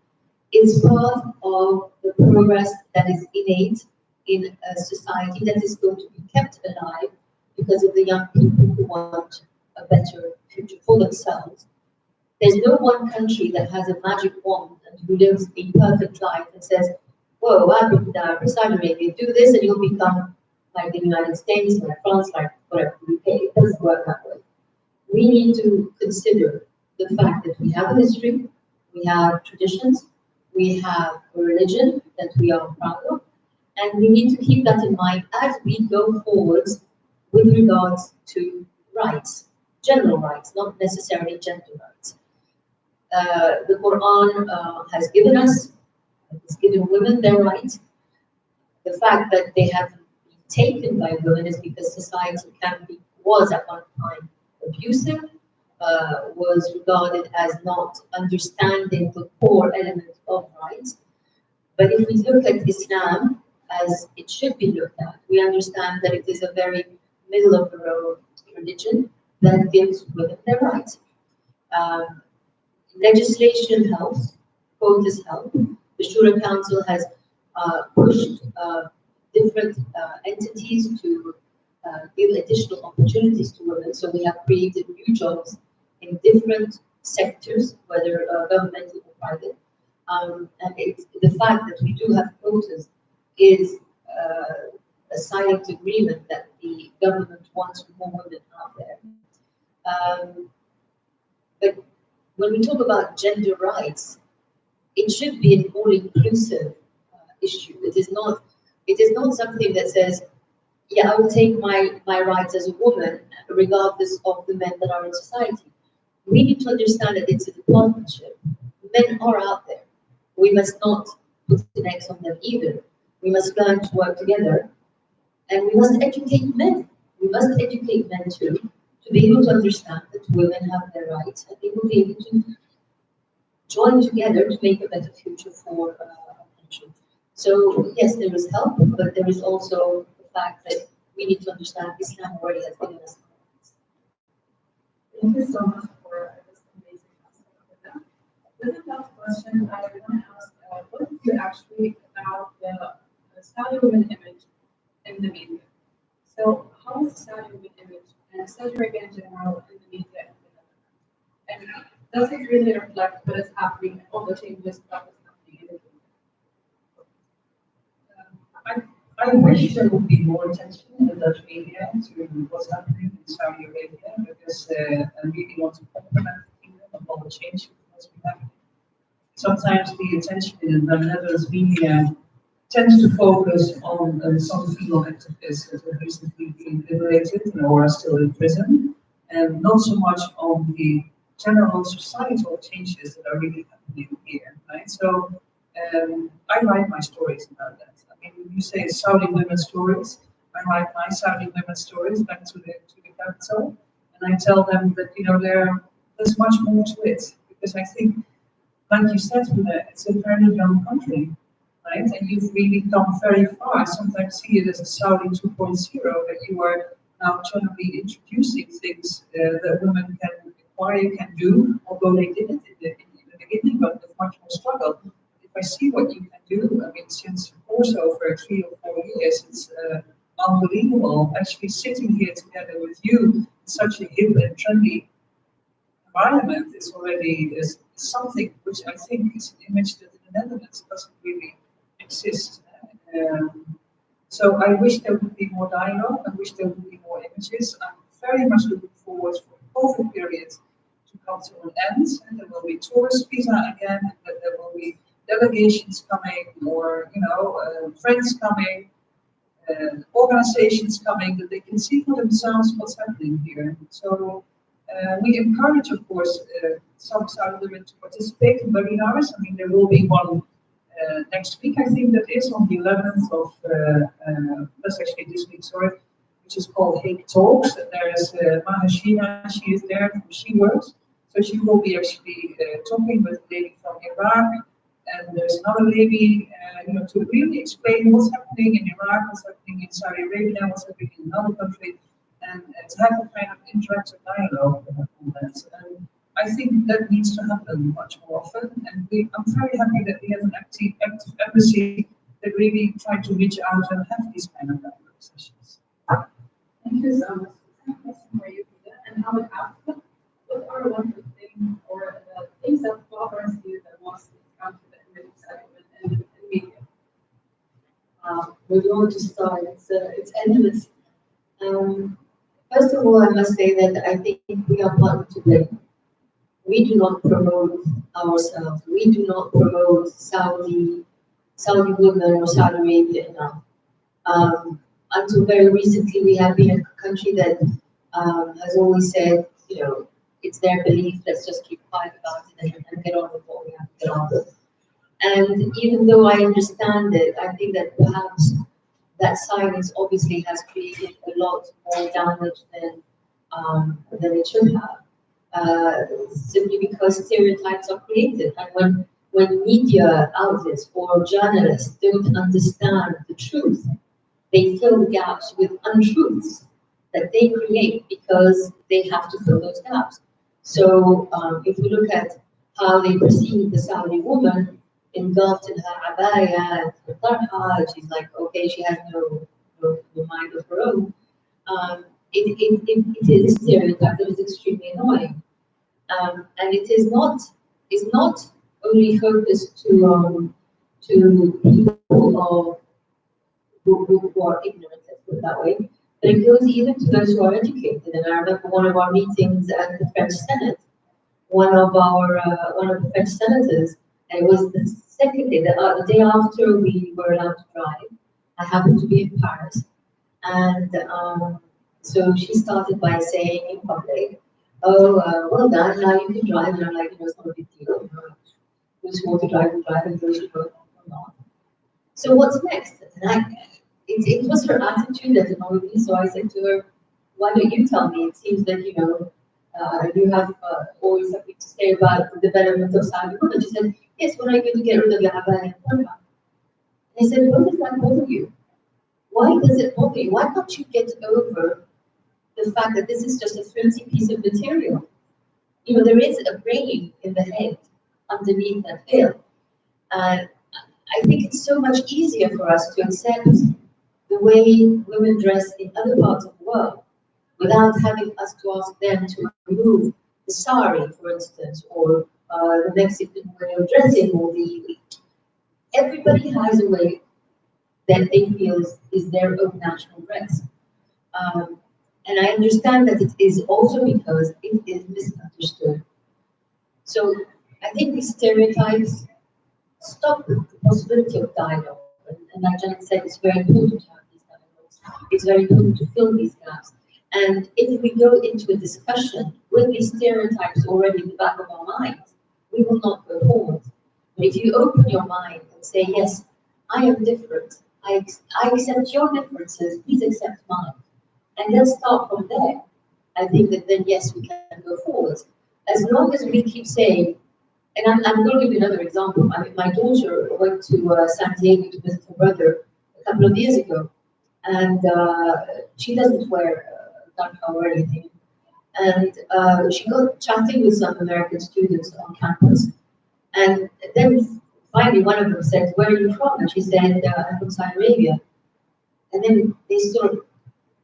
is part of the progress that is innate in a society that is going to be kept alive because of the young people who want a better future for themselves. There's no one country that has a magic wand and who lives a perfect life and says, whoa, I've been Saudi Arabia, do this and you'll become like the United States, like France, like whatever, UK. It doesn't work that way. We need to consider the fact that we have a history, we have traditions, we have a religion that we are proud of, and we need to keep that in mind as we go forwards with regards to rights, general rights, not necessarily gender rights. The Quran has given us, has given women their rights. The fact that they have been taken by women is because society was at one time abusive, was regarded as not understanding the core element of rights. But if we look at Islam as it should be looked at, we understand that it is a very middle of the road religion that gives women their rights. Legislation helps, quotas help. The Shura Council has pushed different entities to give additional opportunities to women. So we have created new jobs in different sectors, whether governmental or private. And the fact that we do have quotas is a silent agreement that the government wants more women out there. But when we talk about gender rights, it should be an all-inclusive issue. It is not something that says, yeah, I will take my rights as a woman, regardless of the men that are in society. We need to understand that it's a partnership. Men are out there. We must not put an X on them either. We must learn to work together, and we must educate men. We must educate men too, to be able to understand that women have their rights, and they will be able to join together to make a better future for our country. So yes, there is help, but there is also the fact that we need to understand Islam already has given us rights. Thank you so much for this amazing answer. This is the last question I want to ask. What do you actually about the Saudi women image in the media? So how is Saudi women image and Saudi Arabia in general in the media and does it really reflect what is happening, all the changes that is happening in the I wish there would be more attention in the Dutch media to what's happening in Saudi Arabia because I really want to compliment the kingdom of all the changes that's been happening. Sometimes the attention in the Netherlands media tends to focus on some female activists that have recently been liberated or are still in prison, and not so much on the general societal changes that are really happening here, right? So I write my stories about that. I mean, when you say Saudi women's stories, I write my Saudi women's stories back to the capital, and I tell them that there's much more to it because I think, like you said, it's a very young country, right? And you've really come very far. I sometimes see it as a Saudi 2.0 that you are now generally introducing things that women can acquire, can do, although they did it in the beginning, but with much more struggle. If I see what you can do, I mean, since also for 3 or 4 years, it's unbelievable. Actually, sitting here together with you in such a hip and trendy environment is something which I think is an image that in the Netherlands doesn't really exist. So I wish there would be more dialogue. I wish there would be more images. I'm very much looking forward for the COVID period to come to an end, and there will be tourist visa again, and that there will be delegations coming, or friends coming, organizations coming, that they can see for themselves what's happening here. So we encourage, of course, some Saudi women to participate in webinars. I mean, there will be one next week, I think that is on the 11th of, that's actually this week, sorry, which is called Hague Talks. And there is Mahashina, she is there from She Works. So she will be actually talking with a lady from Iraq, and there's another lady, to really explain what's happening in Iraq, what's happening in Saudi Arabia, what's happening in another country, and to have a kind of interactive dialogue on that. And I think that needs to happen much more often, and I'm very happy that we have an active embassy that really try to reach out and have these kind of dialogue sessions. Thank you so much. Question for you, Peter. And I would ask, what are one of the things or the things that bothers you the most when it comes to the image segment and media? Where do you want to start? It's endless. First of all, I must say that I think we are partly to blame. We do not promote ourselves. We do not promote Saudi women or Saudi Arabia enough. Until very recently, we have been a country that has always said, it's their belief, let's just keep quiet about it and get on with what we have to get on with. And even though I understand it, I think that perhaps that silence obviously has created a lot more damage than it should have. Simply because stereotypes are created, and when media outlets or journalists don't understand the truth, they fill the gaps with untruths that they create because they have to fill those gaps. So if we look at how they perceive the Saudi woman engulfed in her abaya and her tarha, she's like, okay, she has no mind of her own. It is a stereotype that is extremely annoying. And it is not only focused to people who are ignorant, let's put it that way, but it goes even to those who are educated. And I remember one of our meetings at the French Senate, one of the French senators, and it was the second day, the day after we were allowed to drive. I happened to be in Paris, and so she started by saying in public, "Oh, well done, now you can drive." And I'm like, it's not a big deal. Those who want to drive will drive, and those who don't will not. So what's next? And it was her attitude that annoyed me. So I said to her, "Why don't you tell me? It seems that you have always something to say about the development of Saudi women." She said, "Yes, when are you going to get rid of your abaya and burqa?" I said, "Why does that bother you? Why does it bother you? Why can't you get over the fact that this is just a flimsy piece of material? There is a brain in the head underneath that veil. And I think it's so much easier for us to accept the way women dress in other parts of the world without having us to ask them to remove the sari, for instance, or the Mexican way of dressing, or everybody has a way that they feel is their own national dress. Um, and I understand that it is also because it is misunderstood. So I think these stereotypes stop the possibility of dialogue. And like Janet said, it's very important to have these dialogues. It's very important to fill these gaps. And if we go into a discussion with these stereotypes already in the back of our minds, we will not go forward. But if you open your mind and say, yes, I am different, I accept your differences, please accept mine. And let's start from there. I think that then, yes, we can go forward. As long as we keep saying, and I'm going to give you another example. I mean, my daughter went to San Diego to visit her brother a couple of years ago, and she doesn't wear burqa or anything. And she got chatting with some American students on campus. And then finally one of them said, "Where are you from?" And she said, "I'm from Saudi Arabia." And then they sort of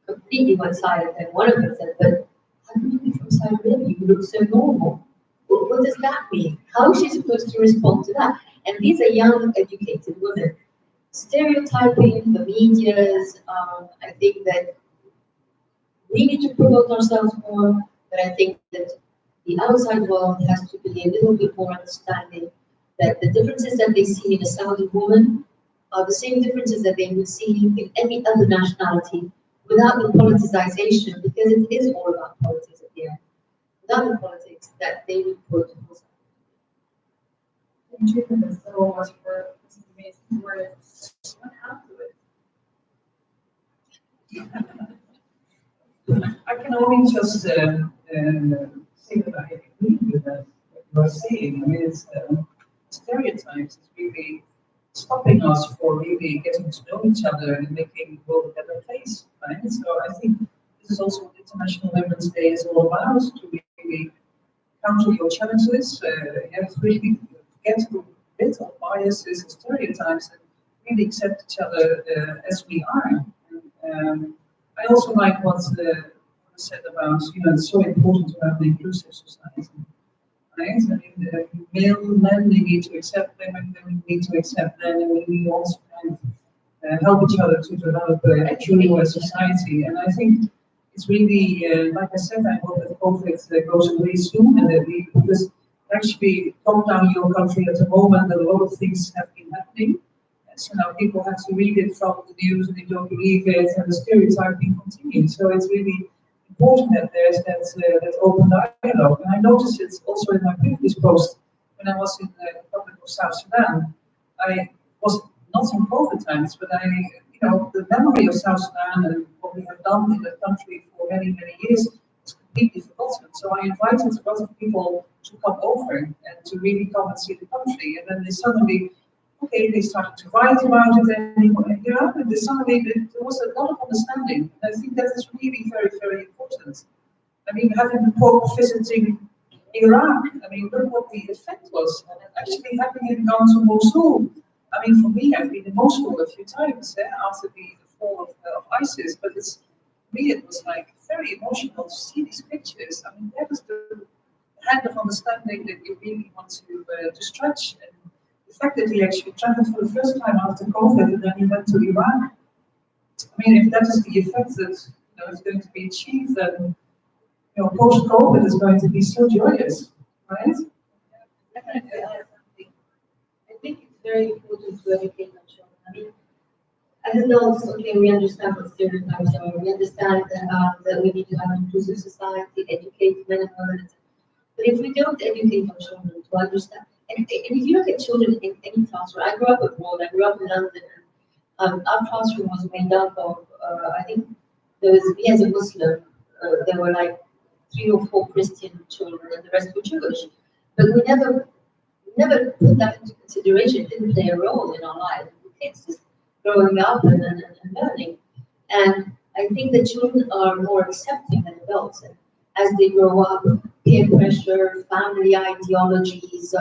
completely went silent. And one of them said, "But how can you be from Saudi Arabia? You look so normal." What does that mean? How is she supposed to respond to that? And these are young, educated women. Stereotyping, the medias, I think that we need to promote ourselves more, but I think that the outside world has to be a little bit more understanding that the differences that they see in a Saudi woman are the same differences that they would see in any other nationality without the politicization, because it is all about politics at the end. Without the politics that they would put. Thank you so much for this amazing words. What happened to it? I can only just say that I agree with that, what you are saying. I mean, it's stereotypes is really stopping us for really getting to know each other and making the world a better place, right? So I think this is also what International Women's Day is all about, to really counter your challenges, and really get rid of biases and stereotypes and really accept each other as we are. And, I also like what said about, it's so important to have an inclusive society, right? I mean, male men, they need to accept women, women need to accept men, and we need also kind of help each other to develop a truly a society. And I think it's really, like I said, I hope that COVID goes away soon, and that because actually top down your country at the moment, a lot of things have been happening. So now people have to read it from the news and they don't believe it, and the stereotyping continues. So it's really important that there's that open dialogue. And I noticed it also in my previous post when I was in the Republic of South Sudan. I was not in COVID times, but the memory of South Sudan and what we have done in the country for many, many years is completely forgotten. So I invited a lot of people to come over and to really come and see the country. And then they suddenly, they started to write about it anyway, and suddenly there was a lot of understanding. And I think that is really very, very important. I mean, having the Pope visiting Iraq, I mean, look what the effect was. And actually having him gone to Mosul. I mean, for me, I've been in Mosul a few times after the fall of ISIS, but for me, it was like very emotional to see these pictures. I mean, that is the kind of understanding that you really want to stretch. And the fact that he actually traveled for the first time after COVID and then he went to Iraq. I mean, if that is the effect that is going to be achieved, then post-COVID is going to be so joyous, right? Definitely, I have something. I think it's very important to educate our children. I mean, as adults, okay, we understand what stereotypes are. We understand that we need to have an inclusive society, educate men and women. But if we don't educate our children to understand, and if you look at children in any classroom, I grew up abroad, I grew up in London, and our classroom was made up of, I think, me as a Muslim, there were like 3 or 4 Christian children, and the rest were Jewish. But we never put that into consideration. It didn't play a role in our lives. Kids just growing up and learning. And I think that children are more accepting than adults. And as they grow up, peer pressure, family ideologies,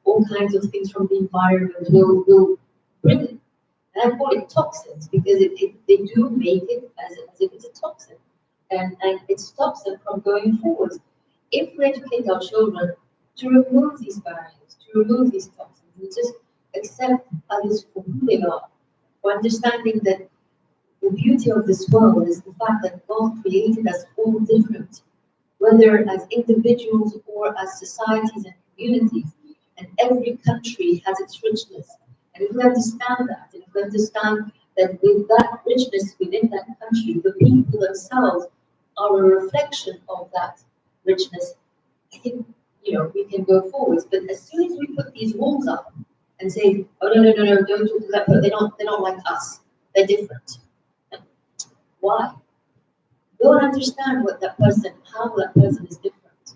all kinds of things from the environment will bring it. And I call it toxins because they do make it as if it's a toxin. And it stops them from going forward. if we educate our children to remove these barriers, to remove these toxins, and just accept others for who they are, for understanding that the beauty of this world is the fact that God created us all different, whether as individuals or as societies and communities, and every country has its richness. And if we understand that, and if we understand that with that richness within that country, the people themselves are a reflection of that richness, I think, we can go forwards. But as soon as we put these walls up and say, oh no, don't talk to that, but they're not like us, they're different. Why? Go and understand how that person is different,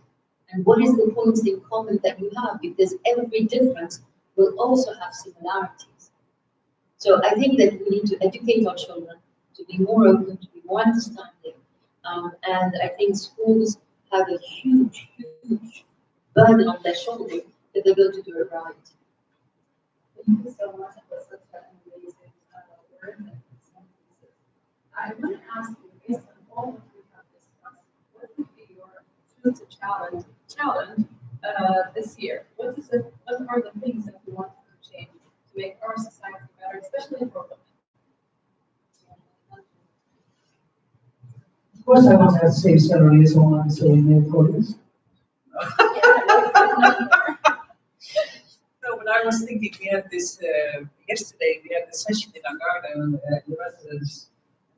and what is the points in common that you have, because every difference will also have similarities. So I think that we need to educate our children to be more open, to be more understanding, and I think schools have a huge burden on their shoulders if they're going to do it right. Thank you so much for such an amazing word and sentences. I want to ask you, based on all that we have discussed, what would be your future challenge this year? What are the things that you want to change to make our society better, especially for women? Of course, I want to have the same salary as all I'm saying in employees. No, but I was thinking we had this yesterday. We had a session in our garden, the residents.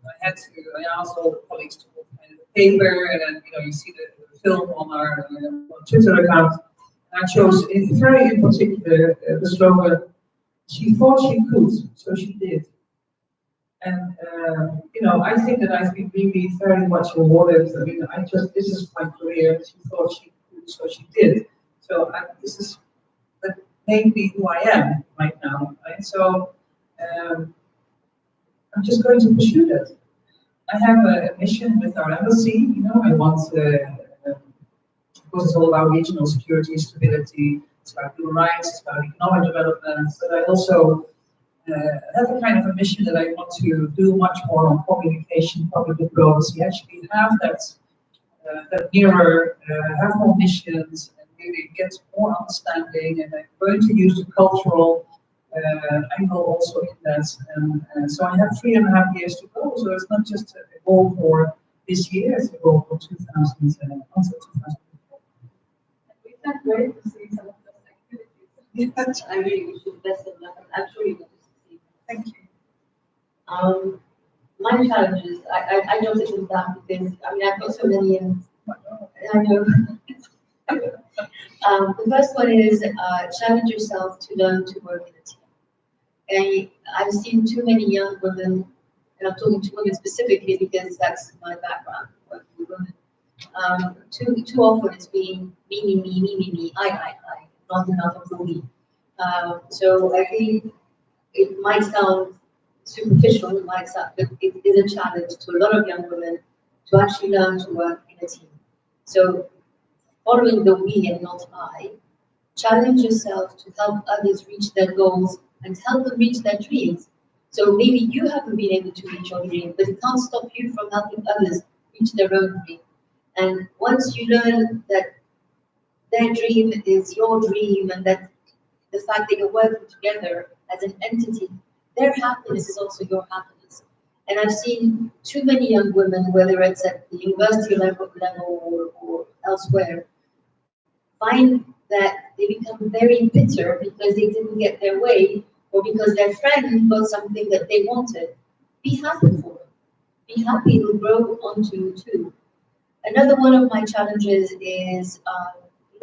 I asked all the colleagues to put pen in the paper, and then you see the film on our Twitter account. And I chose very in particular the slogan, "She thought she could, so she did." And I think that I've been really very much rewarded. I mean, this is my career. She thought she could, so she did. So this is that made me who I am right now. Right? So I'm just going to pursue that. I have a mission with our embassy. I want, because it's all about regional security, stability. It's about human rights. It's about economic development. But I also have a kind of a mission that I want to do much more on communication, public diplomacy. Actually, have that mirror, have more missions, and really get more understanding. And I'm going to use the cultural angle also in that. And so I have 3.5 years to go. So it's not just a goal for this year; it's a goal for 2000 until 2004. We can't wait to see some of those activities. I really wish you the best of luck. I'm sure you're going to succeed. Thank you. My challenges, I noticed them down because, I've got so many, and I know. The first one is challenge yourself to learn to work in a team. And I've seen too many young women, and I'm talking to women specifically because that's my background, working with women. Too often it's being me, I, not enough for me. So I think it might sound superficial, but it is a challenge to a lot of young women to actually learn to work in a team. So following the we and not I, challenge yourself to help others reach their goals and help them reach their dreams. So maybe you haven't been able to reach your dream, but it can't stop you from helping others reach their own dream. And once you learn that their dream is your dream, and that the fact that you're working together as an entity, their happiness is also your happiness. And I've seen too many young women, whether it's at the university level or elsewhere, find that they become very bitter because they didn't get their way, or because their friend got something that they wanted. Be happy for them. Be happy, it'll grow onto you too. Another one of my challenges is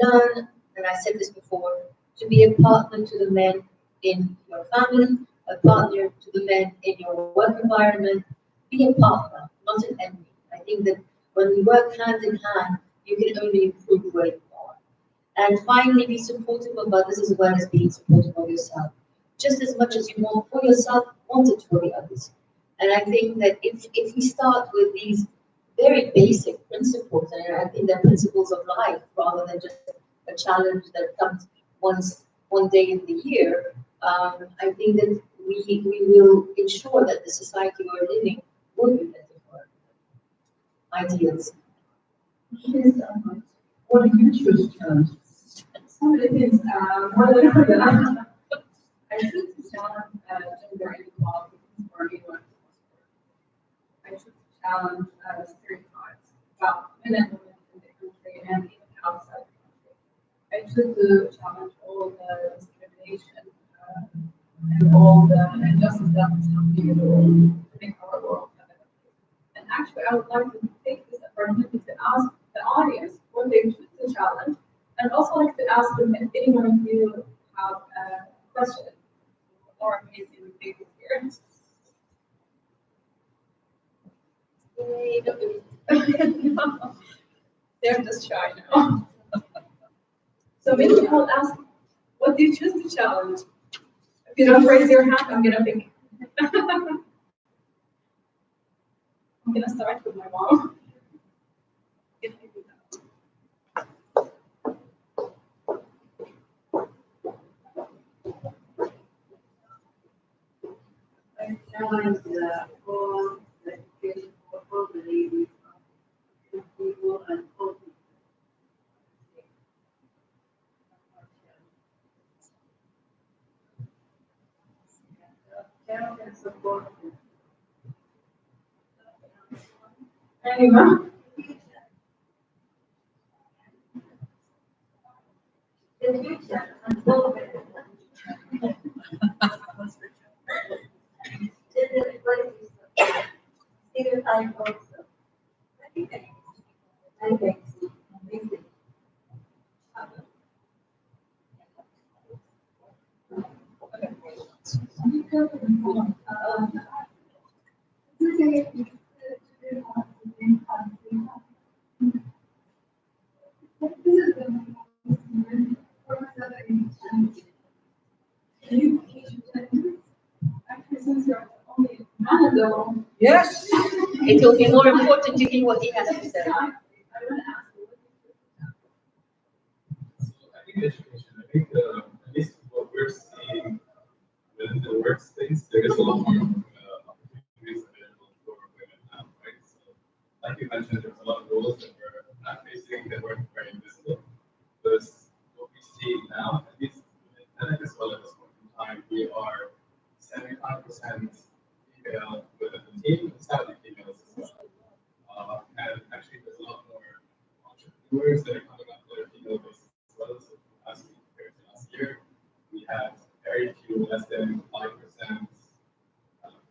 learn, and I said this before, to be a partner to the men in your family, a partner to the men in your work environment. Be a partner, not an enemy. I think that when we work hand in hand, you can only improve where you are. And finally, be supportive of others as well as being supportive of yourself. Just as much as you want for yourself, want it for the others. And I think that if we start with these very basic principles, and I think they're principles of life rather than just a challenge that comes one day in the year, I think that we will ensure that the society we're living will be better for our ideals. Thank you so much. What do you choose to challenge? So many things, more than that. I choose to challenge gender inequality for anyone. I choose to challenge stereotypes about men and women in the country and even outside the country. I choose to challenge all the discrimination and all the injustice that is happening in the world to make our world better. And actually, I would like to take this opportunity to ask the audience what they choose to challenge, and also like to ask them if anyone of you have a question or amazing people here. They're just shy now. So maybe I'll ask, what do you choose to challenge? If you don't raise your hand, I'm gonna pick. I'm gonna start with my mom. If you do that. I challenge all the education for all the ladies, people and all people. Challenge and support. Anyone? The future and all of it. Gender equality, stereotype also. I think that I think amazing. Actually, since you're only man though, Yes. It will be more important to hear what he has to say. I want to ask you, I think education, at least what we're seeing within the workspace, there is a lot more opportunities available for women now, right? So, like you mentioned, there's a lot of roles that we're not facing that weren't very visible. But what we see now, at least in Tenet as well at this point in time, we are 75% female within the team, sadly females as well. And actually, there's a lot more entrepreneurs that are coming up that are female based as well. So as we compared to last year, we had very few, less than 5%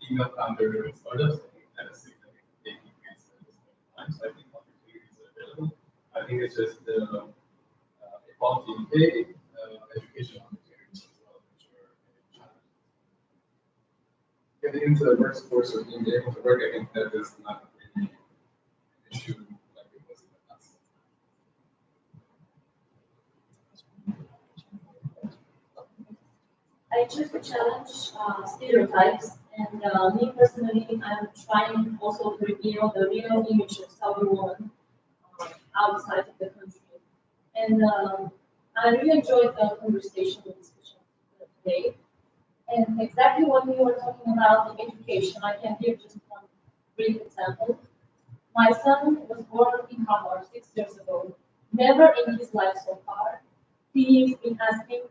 female founder startups. I think that is significant increase at this point in time. So I think opportunities are available. I think it's just equality in pay, education opportunities as well, which are challenges. Getting into the workforce or being able to work, I think that is not really an issue like it was in the past. I choose to challenge stereotypes, and me personally, I'm trying also to reveal the real image of Saudi woman outside of the country. And I really enjoyed the conversation and discussion today. And exactly what we were talking about in education, I can give just one brief example. My son was born in Qatar 6 years ago. Never in his life so far, he's been asking.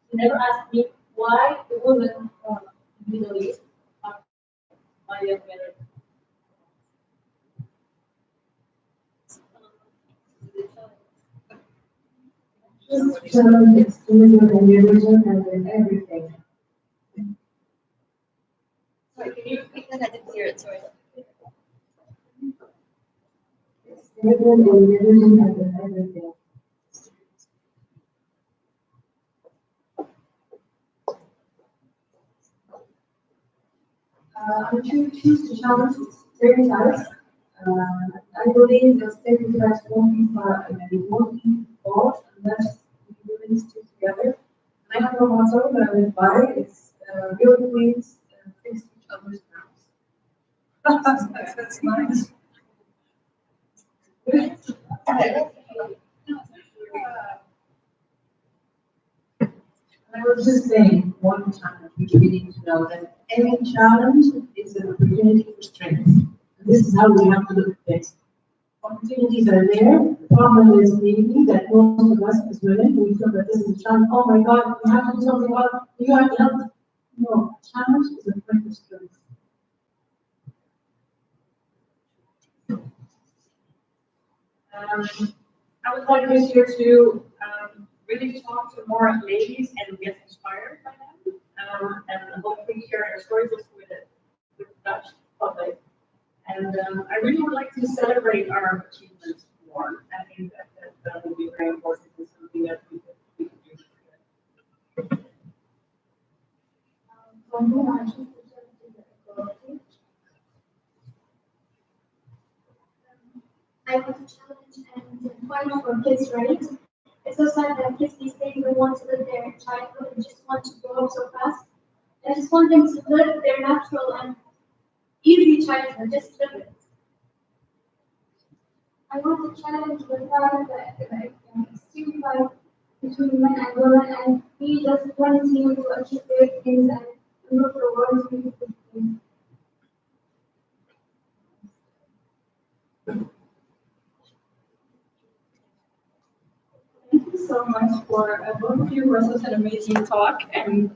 He never asked me why the women from the Middle East are my young married. Just challenge extremism and religion and in everything. Sorry, can you repeat that? I didn't hear it, sorry. Extremism and religion and in everything. I choose to challenge stereotypes. I believe that stereotypes won't be fought unless we women stick together. And I have a motto that I live by. It's real queens fix each other's mouths. That's nice. I was just saying one time, which we need to know that any challenge is an opportunity for strength. And this is how we have to look at things. opportunities are there. The problem is maybe that most of us as women, we feel that this is a challenge. Oh my God, we have to do something about it. You have to help. No, challenge is a point of strength. I would like this year to really talk to more ladies and get inspired by them, and hopefully share their stories also with the Dutch public. And I really would like to celebrate our achievements more. I think that would be very important and something that we could do. I want to challenge and fight for kids' rights. It's so sad that kids these days don't want to live their childhood and just want to grow up so fast. I just want them to live their natural and easy childhood, just live it. I want to challenge the fact that extreme fight between men and women and we just one team to achieve great things and look for the world to be good things. Thank you so much for both of you for such an amazing talk and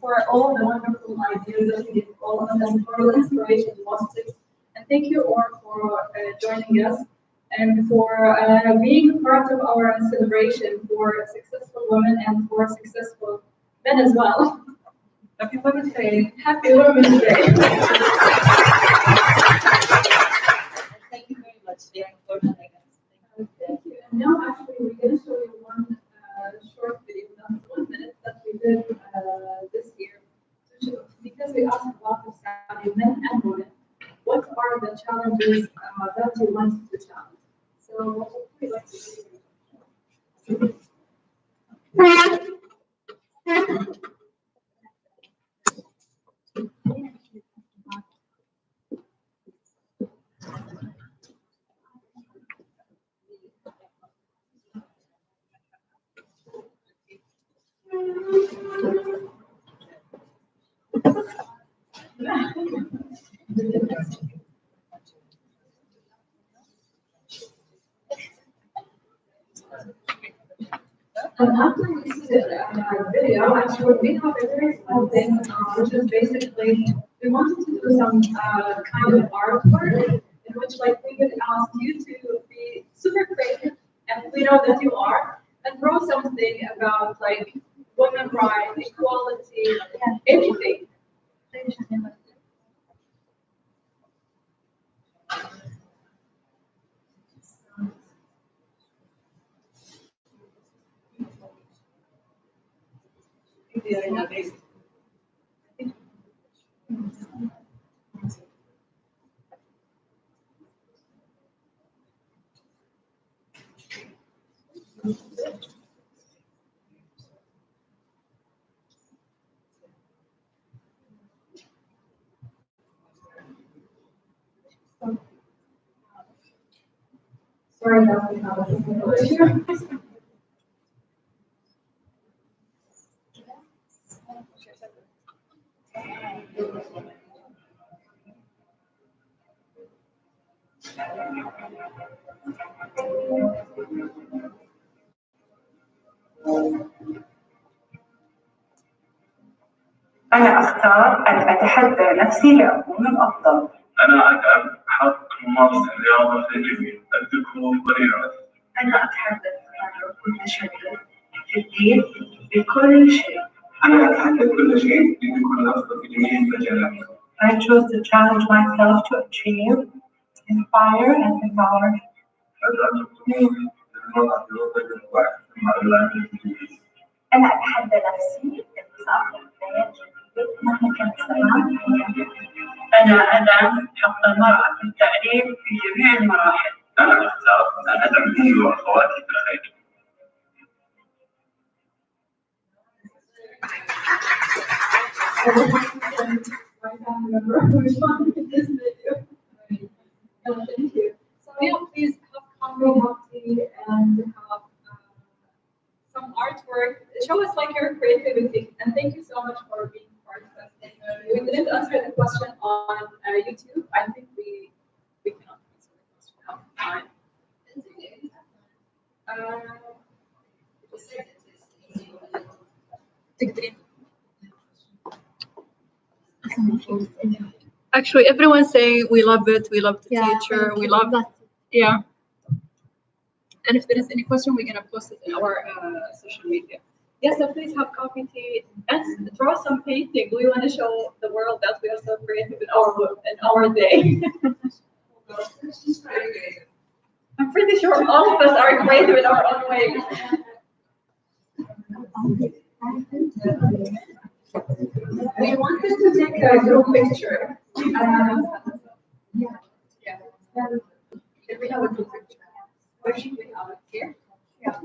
for all the wonderful ideas that you give all of us and for the inspiration and positives. And thank you all for joining us and for being part of our celebration for successful women and for successful men as well. Happy Women's Day. Happy Women's Day. Thank you very much, Sarah, for having us. Thank you. And now actually we're going to show you one short video, not 1 minute, that we did this year. Because we asked a lot of Saudi men and women, what are the challenges that you want to challenge? So what would you like to do? And after we see the video, actually, we have a very small thing, which is basically, we wanted to do some kind of artwork in which, like, we would ask you to be super creative, and we know that you are, and draw something about, like, women rights, equality, anything. Sorry that we have a technical issue. أنا أختار أن أتحدى نفسي لأكون الأفضل. أنا أتعب حق ممارسة الرياضة تجري الذكور والإناث. أنا أتحدى أن أكون شريك في الدين بكل شيء. أنا أتحدى كل شيء لأكون الأفضل في جميع المجالات. I chose to challenge myself to achieve, inspire, and empower. أنا أتحدى المرأة في وسط الواقع مع العالم الجديد. أنا أتحدى نفسي لإنصاف الحياة مهما كانت الزمان. أنا أدعم حق المرأة في التعليم في جميع المراحل. أنا أختار أن أدعم أمي وأخواتي في الخير. Thank you. So now please have coffee, have tea, and have some artwork. Show us like your creativity, and thank you so much for being part of us. We didn't answer the question on YouTube. I think we cannot answer the question now. time. تقدرين. Actually, everyone's saying we love it, we love the teacher, we love that. Yeah. And if there is any question, we're gonna post it in our social media. Yes, so please have coffee, tea, and draw some painting. We want to show the world that we are so creative in our day. I'm pretty sure all of us are creative in our own ways. We wanted to take a group picture. Yeah. Can we have a group picture? Where should we have it? Here? Yeah.